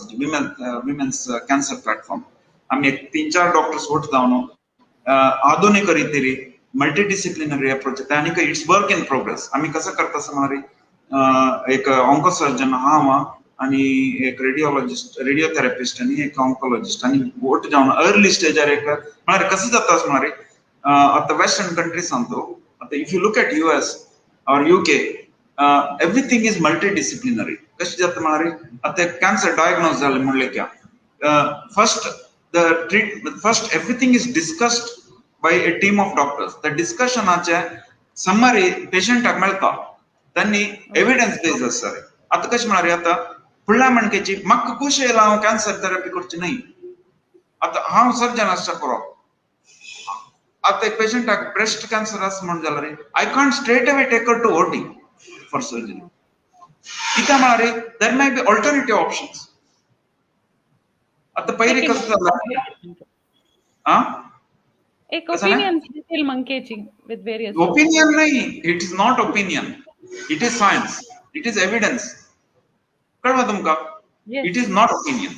women's cancer platform आम्ही 3-4 doctors vote जावन आधुनिक रितीरी multidisciplinary approach आणि it's work in progress आम्ही कसं करता समारी एक ऑन्कोसर्जन हांव आणि एक रेडिओथेरपिस्ट आणि एक ऑन्कोलॉजिस्ट आणि वोट जावन अर्ली स्टेजार एक म्हळ्यार कसं जाता समारी आता वेस्टर्न कंट्रीज सांगतो आता if you look at US और UK एवरीथिंग इज मल्टीडिसिप्लिनरी कशी जाता म्हळ्यार आता कॅन्सर डायग्नोज जाले म्हणले क्या first everything is discussed by a team of doctors. The discussion आचे summary patient मेळता त्यांनी evidence based आसा. आता कशें म्हणारे आता फुडल्या मणकेची म्हाका खुशी येयला हांव कॅन्सर थेरपी करची न्ही. आता हांव सर्जन आसचा पुरो. आता एक पेशंटाक ब्रेस्ट कॅन्सर आसा म्हण जाल्यार I can't straight away take her to OT for surgery. कित्या म्हणारे there may be alternative options. आता पहिले कसं झालं एक ओपिनियन देखील मंकेची विथ वेरियस ओपिनियन नाही, it is not opinion, it is science, it is evidence. कळवा तुमका? It is not opinion,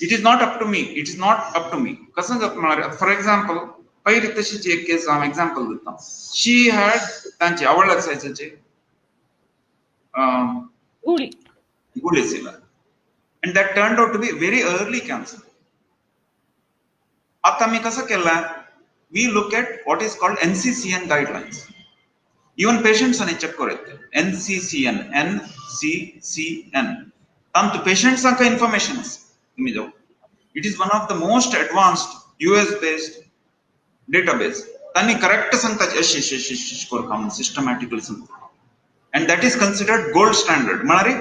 it is not up to me, it is not up to me. कसं जात म्हणारे फॉर एक्झाम्पल पहिली तशीची एक case हांव example दिता. She had तांची आवड एक्सरसाइजाची गुळी येयला and that turned out to be very early cancer. आता मी कसं केलं, we look at what is called NCCN guidelines. Even patients आणि check करते NCCN तांतू patients का information तुम्ही जाऊ. It is one of the most advanced US based database. त्यांनी correct सांगतात अशी कर काम systematically सांगतात and that is considered gold standard. म्हणारे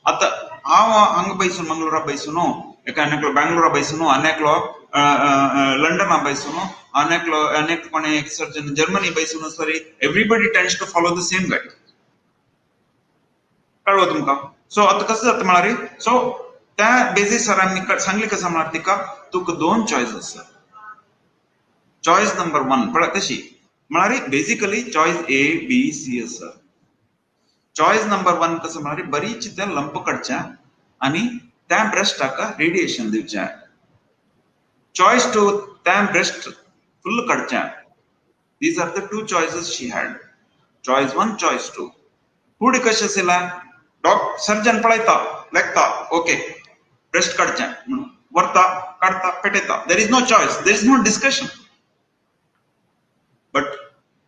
आता हांव हांगा बसून मंगळूरा बसून अनेकलो बेंगळूरा बसून अनेकलो लंडन बसून अनेक कोणे एक सर्जन जर्मनी बसून सरी everybody tends to follow the same guide. कळवा तुमका? सो आता कसं जाता म्हणारे सो त्या बेसिसार आम्ही सांगली कसं म्हणणार तिका तुका दोन चॉईस आसा. चॉईस नंबर 1 पळय कशी म्हणारे basically choice A B C आसा. चॉईस नंबर 1 कसं म्हणारे बरीच त्या लंप काडच्या आणि त्या ब्रेस्टाक रेडिएशन दिवच्या. चॉईस 2 त्या ब्रेस्ट फुल काडच्या. These are the two choices she had. Choice 1 choice 2 फुडें कशें आसला सर्जन पळयता लेखता ओके ब्रेस्ट काडच्या म्हणून व्हरता काडता पेटयता. There is no choice, there is no discussion. But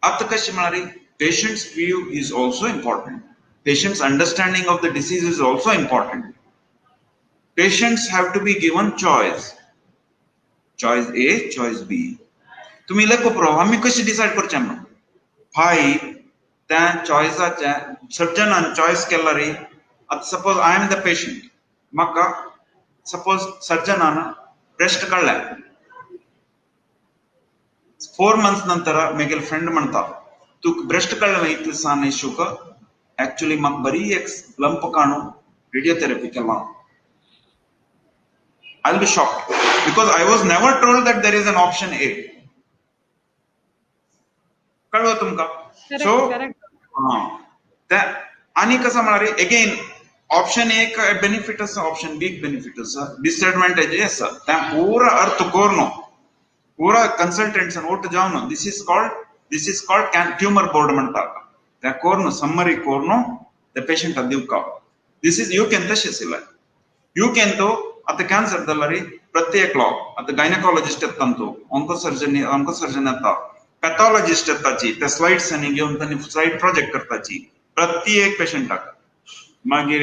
आता कशें म्हणारे patient's view is also important. Patient's understanding of the disease is also important. Patients have to be given choice. Choice A, choice B. तुम्ही लेखो pro आम्ही कशी decide करचे म्हणून भाई त्या चॉईसाच्या सर्जनान चॉईस केला रे. आता suppose I am the patient म्हाका सपोज सर्जनान ब्रेस्ट काडल्या 4 months नंतर मेगेल फ्रेंड म्हणता तू ब्रेस्ट काडल्या इतले सान इश्यू का actually म्हाका बरी एक लंप काणू रेडियोथेरपी केला. I'll be shocked because I was never told that there is an option A. कळवा तुमका? सो त्या आणि कसं म्हणारे अगेन ऑप्शन एक बेनिफिट आसा ऑप्शन बी बेनिफिट आसा डिसएडवांटेज आसा. त्या पूरा अर्थ कोरनो पूरा कन्सल्टंट्स ओट जावन this is called tumour board म्हणटा. त्या कोर्नो सమ్మरी कोर्नो द पेशंट दिवका. दिस इज यू कॅन तशें यू कॅन तो आता कॅन्सर जाल्यार प्रत्येक आता गायनेकॉलॉजिस्ट येता तो ऑन्कोसर्जन येता पॅथॉलॉजिस्ट येताची त्या स्लाइड्स आनी घेवन तांणी स्लाइड प्रोजेक्ट करताची प्रत्येक पेशंटाक. मागीर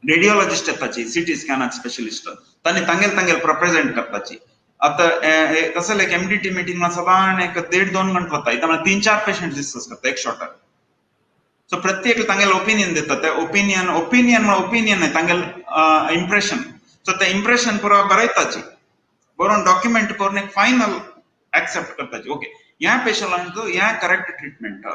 रेडियोलॉजिस्ट येताची सीटी स्कॅनाक स्पेशलिस्ट तांणी तांगेल प्रेजेंट करताची. आता कसं एक MDT मीटिंग साधारण एक 1.5-2 घंटे होता. इतना 3-4 पेशंट डिस्कस करता एक शॉर्टर. सो प्रत्येक तांगेल ओपिनियन देता. त्या ओपिनियन आहे तांगेल इम्प्रेशन. सो त्या इम्प्रेशन पुरा बरयताची बरोवन डॉक्युमेंट करून एक फायनल एक्सेप्ट करताची. ओके ह्या पेशंटांक ह्या correct treatment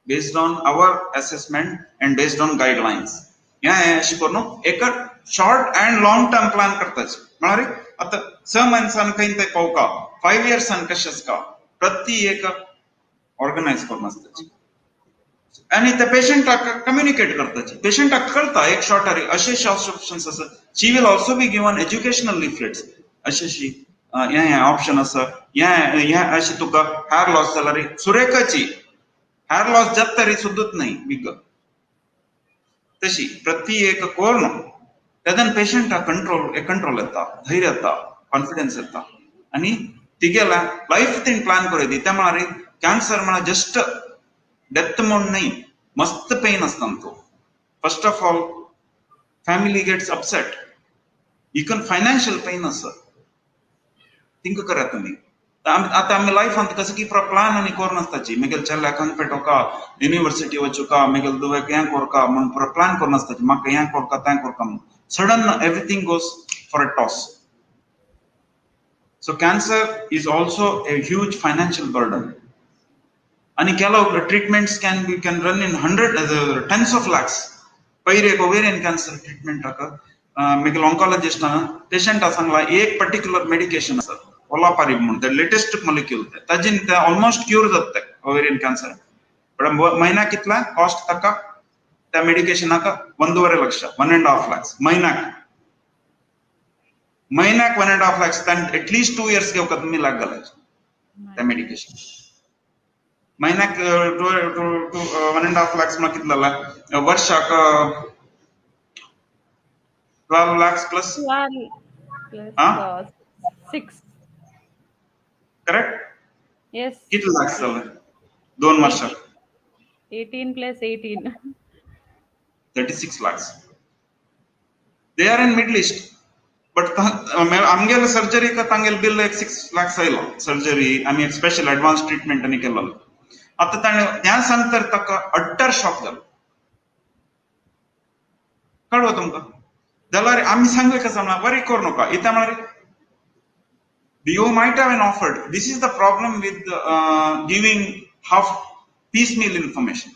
based on our assessment and based on guidelines ह्या अशी करून एक short and long term plan करताची. म्हणारे आता 6 months खंय ते पावका 5 years कशेंच का प्रत्येक ऑर्गनायज करून आसताची आणि त्या पेशंटाक कम्युनिकेट करताची. पेशंटाक कळता एक शॉर्टर अशे ऑप्शन्स आसा. She will also be given educational leaflets अशी हे ऑप्शन आसा हे अशी तुका हेअर लॉस जाल्यार सुरेखाची हेअर लॉस जात तरी सुद्दाच नाही बिग तशी प्रत्येक कोर्ण त्यातून पेशंटाक कंट्रोल येता धैर्य येता कॉन्फिडन्स येता आणि तिगेला लाईफ तीन प्लॅन करूं दी. त्या म्हणारे कॅन्सर म्हणा जस्ट डेथ म्हणून नाही मस्त पेन असता तो. First of all family gets upset इकन फायनान्शियल पेन आसा थिंक करा तुम्ही आता आमी लाइफ अंत कसं की प्लान आणि कोर नासताची मेगेल चल्ला कंग पेटोका यूनिवर्सिटी वचुका मेगेल दुवेक हें कोरका म्हण पुरो प्लान कोर नासताची म्हाका हें कोरका तें कोरका म्हण sudden everything goes for a toss. So cancer is also a huge financial burden. And treatments can run in tens of lakhs. Paire ovarian cancer treatment medical oncologist patient asangla एक particular medication sir olaparib mun the latest molecule tajin almost cure datte ovarian cancer but mahina kitla cost taka त्या medication aka 1.5 laksha 1.5 lakhs महिन्याक 1.5 lakhs then at least 2 years घेवका तुम्ही लाग घालायचे त्या medication महिन्याक 1.5 lakhs मला कितला लागला वर्षाक 12 lakhs plus 12 plus huh? 6. Correct? Yes. किती lakhs झालं 2 वर्षाक 18 plus 18. 36 lakhs. They are in Middle East. But आमगेल सर्जरी का तांगेल बिल एक 6 lakhs आयलो सर्जरी आमी स्पेशल एडवांस ट्रीटमेंट आनी केलो आता त्या सांगतर ताका अट्टर शॉक जालो कळवा तुमकां जाल्यार आमी सांगले कसं म्हणा वरी करू नका इता म्हळ्यार you might have an offered. This is the problem with giving half piecemeal information.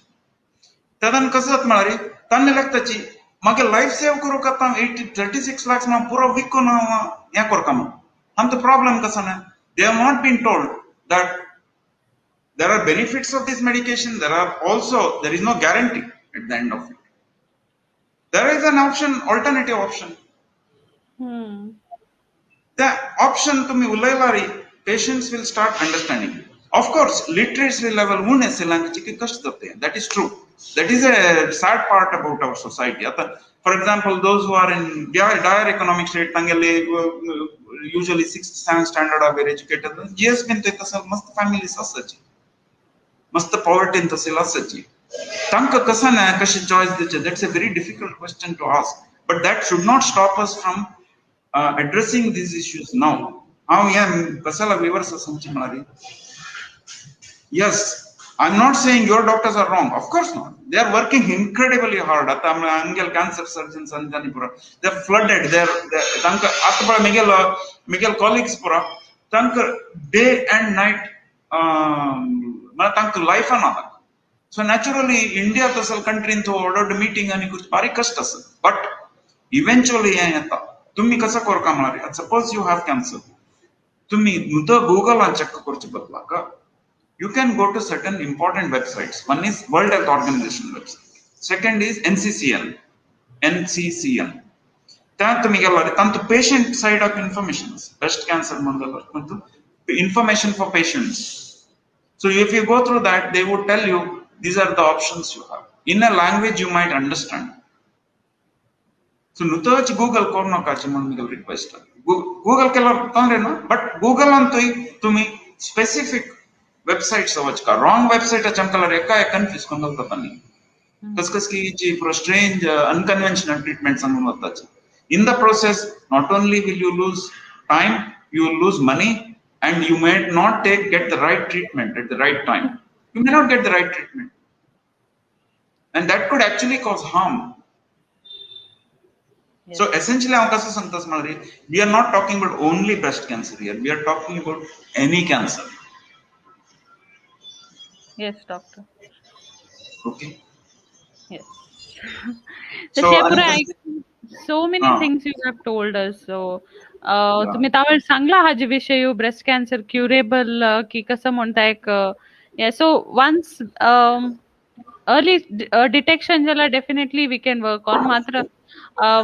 तदन कसं जाता म्हळ्यार तांणे लागताची मागे लाइफ सेव करूंक आतां 36 lakhs म्हणून पुरो विकून हांव हें करता म्हणून आमचो प्रॉब्लेम कसो ना they have not been told that there are benefits of this medication there is no guarantee at the end of it. There is an alternative option. The option to me ullailari patients will start understanding. Of course literacy level one language ki kast date that is true. That is a sad part about our society. For example, those who are in dire economic state tangele usually 6th 7th standard are very educated yes been to tasal mast families asachi must poverty in the silasachi tanka kasana kashi choice that's a very difficult question to ask, but that should not stop us from addressing these issues now. How kasala viewers asamchi malari yes I'm not saying your doctors are wrong, of course not, they are working incredibly hard ata angel cancer surgeons anjanipura they are flooded tanka atapara miguel colleagues pura tanka day and night tanka life another. So naturally India tasal country into ordered meeting आणि कुछ बारी कष्ट असं but eventually हे येता तुम्ही कसं करता म्हणारे suppose you have cancer तुम्ही नुसतं Google ला check करचे बदला का you can go to certain important websites. One is World Health Organization website, second is NCCN त्यात तुम्ही गेल्यावर त्यांचं patient side of information breast cancer म्हणलं information for patients. So if you go through that they would tell you these are the options you have in a language you might understand. So nutach Google korno kachi mon miguel request Google kelar tondre na but Google antoi tumi specific websites avach ka wrong website chamkala eka confuse kongal tapani kas ki ji pro strange unconventional treatments anu hotachi. In the process not only will you lose time, you will lose money, and you may not get the right treatment at the right time. You may not get the right treatment, and that could actually cause harm. Yes. So essentially we are not talking about only breast cancer here, we are talking about any cancer. Yes doctor. Okay. Yes. So Shepura, so many things you have told us. So तुम्ही त्यावेळेस सांगला हाजे विषयी breast cancer curable की कसं म्हणता एक so once early detection जाला definitely we can work on मात्र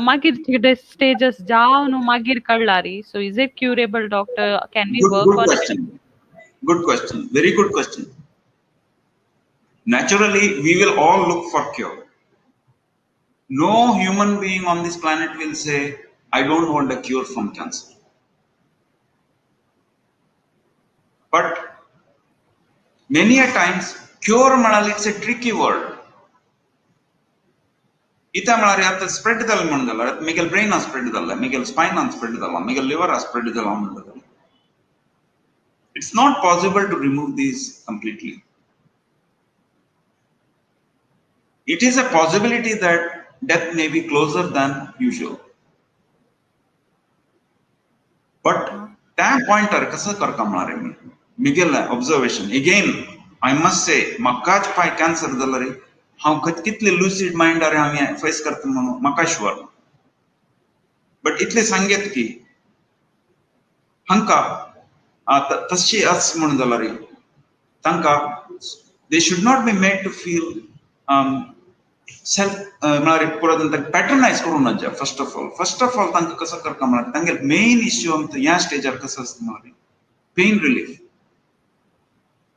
मागीर स्टेजेस जावन मागीर कळलारी so is it curable doctor can we work on it? Good question, very good question. Naturally we will all look for cure. No human being on this planet will say I don't want a cure from cancer. But many a times cure manal it's a tricky word. इथे म्हळ्यार आता spread जालें म्हणून जाल्यार मेगेल brain spread जाल्ले मेगेल स्पायनान spread जाला मेगेल liver spread जाला म्हणून जाल्यार it's not possible to remove these completely. It is a possibility that death may be closer than usual. But त्या पॉइंटर कसं करता म्हळ्यार मी मिगेल observation again I must say म्हाकाच पाय कॅन्सर जालो रे हांव कितले लुसीड माइंडार हांव फेस करता म्हणून म्हाका शुअर बट इतले सांगेत की हांकां तशी आस म्हणून जाल्यार तांकां they should not be made to feel self म्हळ्यार परत पॅटर्नायज करूं नजा फर्स्ट ऑफ ऑल तांकां कसं करता म्हळ्यार तांगे मेन इश्यू ह्या स्टेजार कसं आसता म्हळ्यार पेन रिलीफ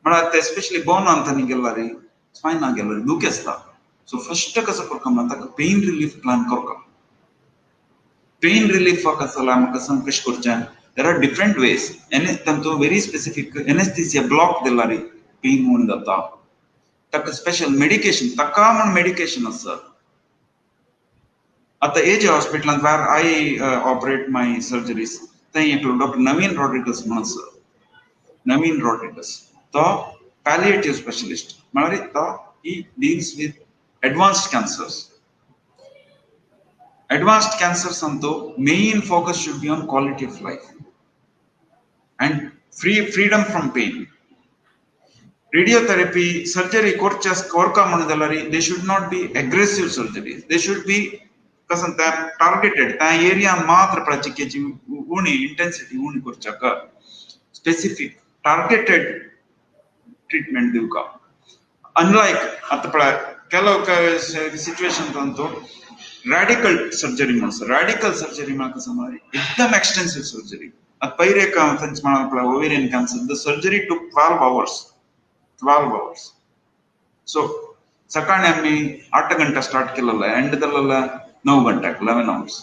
म्हळ्यार ते स्पेशली बोन अंतांनी गेला रे स्पायना गेला रे दुख आसता सो फर्स्ट कसं करता म्हळ्यार ताका पेन रिलीफ प्लान करता पेन रिलीफ कसं म्हाका सांग कशें करचें there are different ways and tanto very specific anesthesia block दिला रे पेन होऊन जाता ताका स्पेशल मेडिकेशन ताका म्हण मेडिकेशन आसा आता एज हॉस्पिटलांत where I operate my surgeries थंय एक डॉक्टर नवीन रॉड्रिगस म्हण आसा नवीन रॉड्रिगस तो पॅलिएटिव्ह स्पेशलिस्ट म्हळ्यार तो he deals with advanced cancers advanced cancers anto main focus should be on quality of life and freedom from pain radiotherapy surgery korka manadalari they should not be aggressive surgeries they should be kasanta targeted ta area matra prachikechi uni intensity uni korchaka specific targeted treatment divka unlike atapala ಕೆಲವು situation ಅಂತು radical surgery radical surgery एकदम extensive surgery at paireka ovarian cancer the surgery took 12 hours so sakane ammi 8 ganta start kelala end dalla 9 ganta 11 hours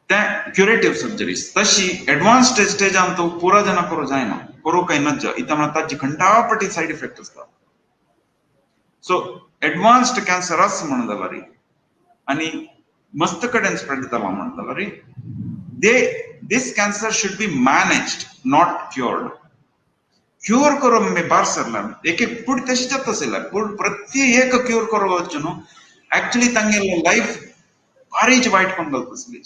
the curative surgeries tashi advanced stage antu pura jana karo jaina karo kai najja ita mana taji घंटापटी side effect asta so advanced cancer as manadalari ani mastakaden spread dala manadalari this cancer should be managed not cured cure karo me bar sarla ek pud tashi chatta sila pud prati ek cure karo vachno actually tange life barij white kongal pasli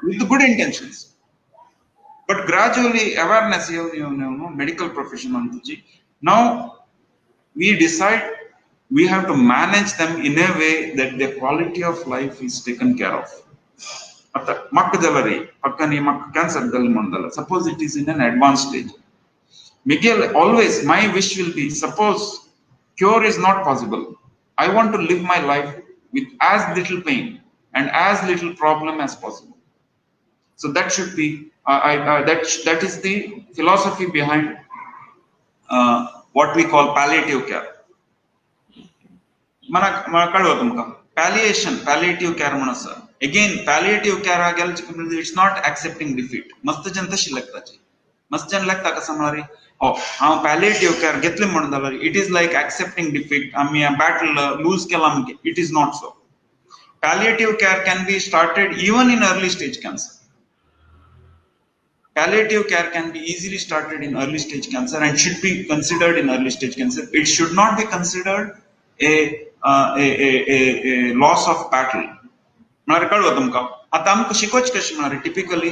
with good intentions but gradually awareness medical profession antuji now we decide we have to manage them in a way that the quality of life is taken care of. Cancer suppose it is in an advanced stage. Miguel, always my wish will be, suppose cure is not possible. I want to live my life with as little pain and as little problem as possible. So that should be, that is the philosophy behind what we call palliative care. मला कळवा तुमका palliative care म्हणून आसा again palliative care आगेल it's not accepting defeat मस्त जन तशी लागताची मस्त जन लागता कसं म्हणारी हांव palliative care घेतले म्हणून जाल्यार it is like accepting defeat आम्ही battle lose केला म्हणजे it is not so palliative care can be started even in early stage cancer palliative care can be easily started in early stage cancer and should be considered in early stage cancer it should not be considered a loss of battle म्हळ्यार कळवा तुमका आता आमकां शिकोवचे कशें म्हळ्यार typically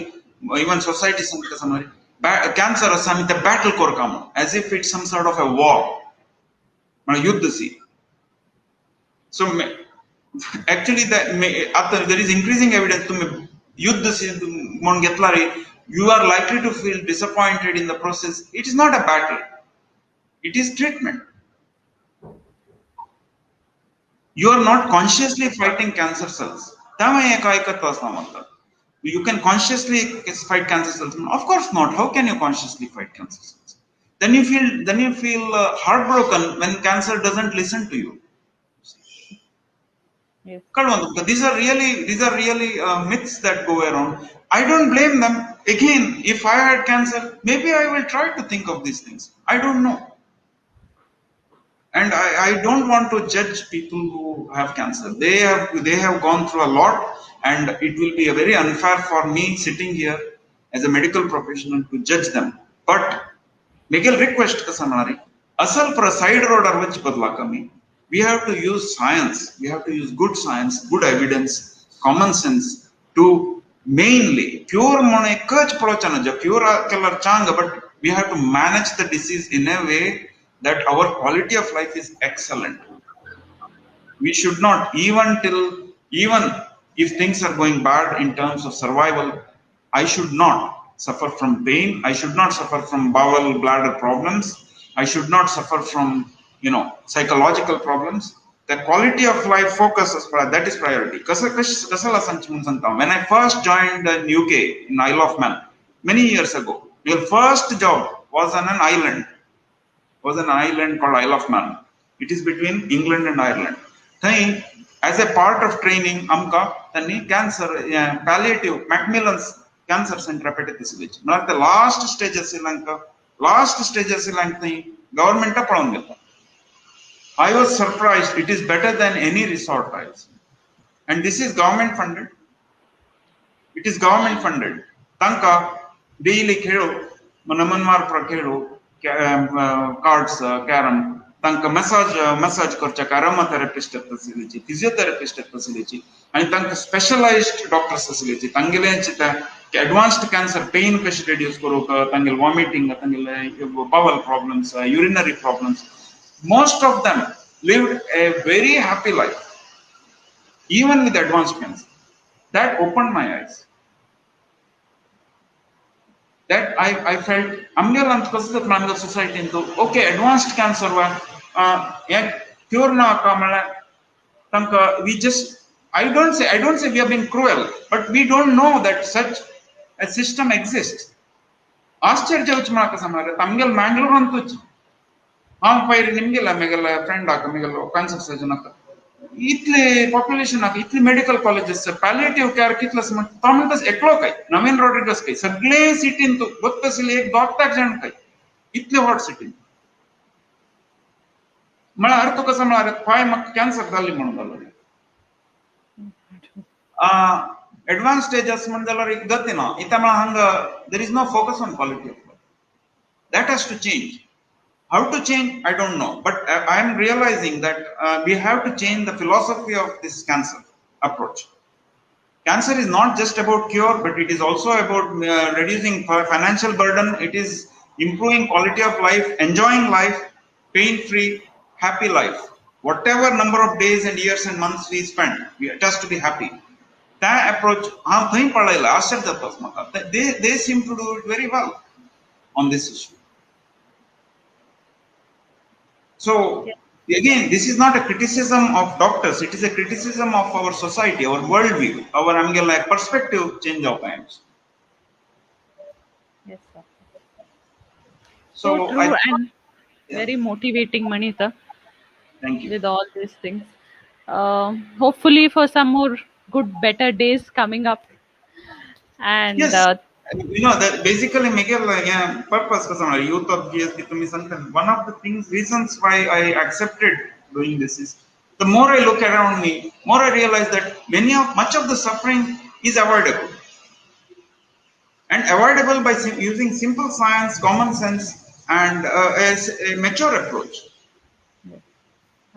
even society कसं म्हळ्यार cancer आसा आमी ते बॅटल करता म्हणून as if it's some sort of a war म्हळ्यार युद्ध सी सो एक्चुअली आता देर इज इन्क्रीजिंग एविडन्स तुम्ही युद्ध सी म्हणून घेतला रे you are likely to feel disappointed in the process it is not a battle it is treatment you are not consciously fighting cancer cells त्यामुळे एक ऐकत असता म्हणतात you can consciously fight cancer cells of course not how can you consciously fight cancer cells then you feel heartbroken when cancer doesn't listen to you Yes. These are really myths that go around. I don't blame them. Again, if I had cancer, maybe I will try to think of these things. I don't know. And I don't want to judge people who have cancer. They have gone through a lot, and it will be a very unfair for me sitting here as a medical professional to judge them. But Miguel request kasanari. Asal for a side road or which badlakami. We have to use science. We have to use good science, good evidence, common sense to mainly pure mone kach plochana pure killer changa, but we have to manage the disease in a way that our quality of life is excellent. We should not even if things are going bad in terms of survival, I should not suffer from pain, I should not suffer from bowel bladder problems, I should not suffer from psychological problems. The quality of life focuses that is priority. When I first joined in UK in Isle of Man many years ago, your first job was on an island, called Isle of Man. It is between England and Ireland. Then, as a part of training, amka tani cancer palliative Macmillan's cancer center repetitive. Now the last stage of Sri Lanka, government appointment. I was surprised. It is better than any resort tiles, and this is government funded. It is government funded. Tanka daily khelo manamanmar pra khelo cards carom. Tanka massage karcha aromatherapist facility, physiotherapist facility, and tanka specialized doctors facility. Tangile chita advanced cancer pain kashh reduce karo tangil vomiting, tangil bowel problems, urinary problems. Most of them lived a very happy life, even with advanced cancer. That opened my eyes. That I felt Amgal and Kosat society into okay, advanced cancer cure na kamala tanka we just I don't say we have been cruel, but we don't know that such a system exists. ಆಶ್ಚರ್ಯ ಮಾಡಕ ಸಮಾರ ತಮ್ಗೆಲ್ ಮ್ಯಾಂಗ್ಳೂರ್ ಅಂತುಚ್ಚಿ ಪೈರಿ ನಿಮ್ಗೆಲ್ಲ ಮೆಗಲ್ಲ friend ಆಕ ಮೆಗಲ್ಲ cancer surgeon ಆಕ इतले population आका इतले medical colleges palliative care कितलं समज तॉमेंटस एकलो काय नवीन रॉड्रिगस काय सगळे सिटीन तो बत्तसिल एक डॉक्टर जण काय इतले हॉट सिटीन मला अर्थ कसा मिळाला काय मग कॅन्सर झाली म्हणून झालं advanced stages mandalar ik gatina itama hanga there is no focus on quality of life. That has to change. How to change I don't know, but I am realizing that we have to change the philosophy of this cancer approach. Cancer is not just about cure, but it is also about reducing financial burden. It is improving quality of life, enjoying life, pain free, happy life. Whatever number of days and years and months we spend, it has to be happy. That approach, they seem to do it very well on this issue. So again, this is not a criticism of doctors, it is a criticism of our society, our worldview, our perspective change of times. Yes, sir. So true and very motivating, Manita. Thank you. With all these things. Hopefully for some more good, better days coming up. And yes, that basically Miguel, purpose youth of GSB to me something. One of the reasons why I accepted doing this is the more I look around me, more I realize that much of the suffering is avoidable. And avoidable by using simple science, common sense, and a mature approach.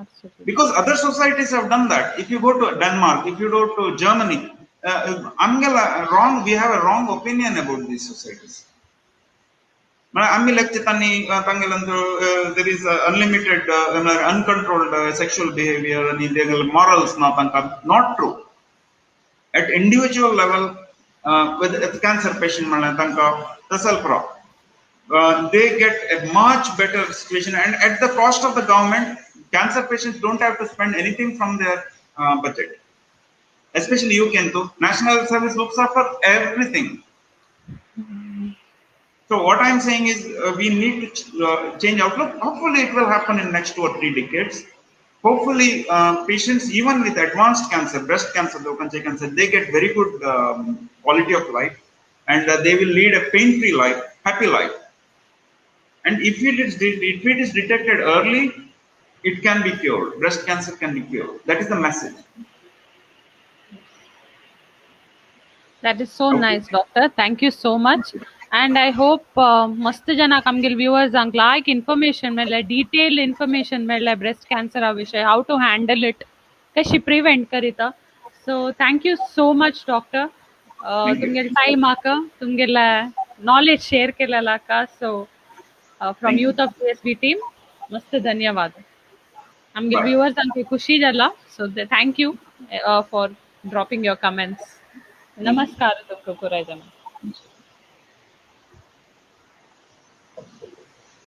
Absolutely. Because other societies have done that. If you go to Denmark, if you go to Germany, we have a wrong opinion about these societies. There is unlimited, uncontrolled sexual behavior and morals. Not true. At individual level, with a cancer patient, they get a much better situation, and at the cost of the government, cancer patients don't have to spend anything from their budget. Especially UK, National Service looks after everything. So what I'm saying is we need to change outlook. Hopefully it will happen in next 2 or 3 decades. Hopefully patients even with advanced cancer, breast cancer, ovarian cancer, they get very good quality of life, and they will lead a pain-free life, happy life. And if it is detected early, it can be cured. Breast cancer can be cured. That is the message. That is so Okay. nice, doctor. Thank you so much. And I hope मस्त जना आमगेल viewers like information मेळ्ळें, detailed information मेळ्ळें breast cancer विषय, how to handle it, कशी prevent करिता. So thank you so much, doctor. Thank you. तुमगेल time आका, तुमगेल knowledge share केलेला का. So from Thank you. Youth of JSV team, मस्त धन्यवाद. आमगेल Bye. viewers आमके खुशी जाला. So thank you for dropping your comments. Thank you. नमस्कार तुमको पुराय जना.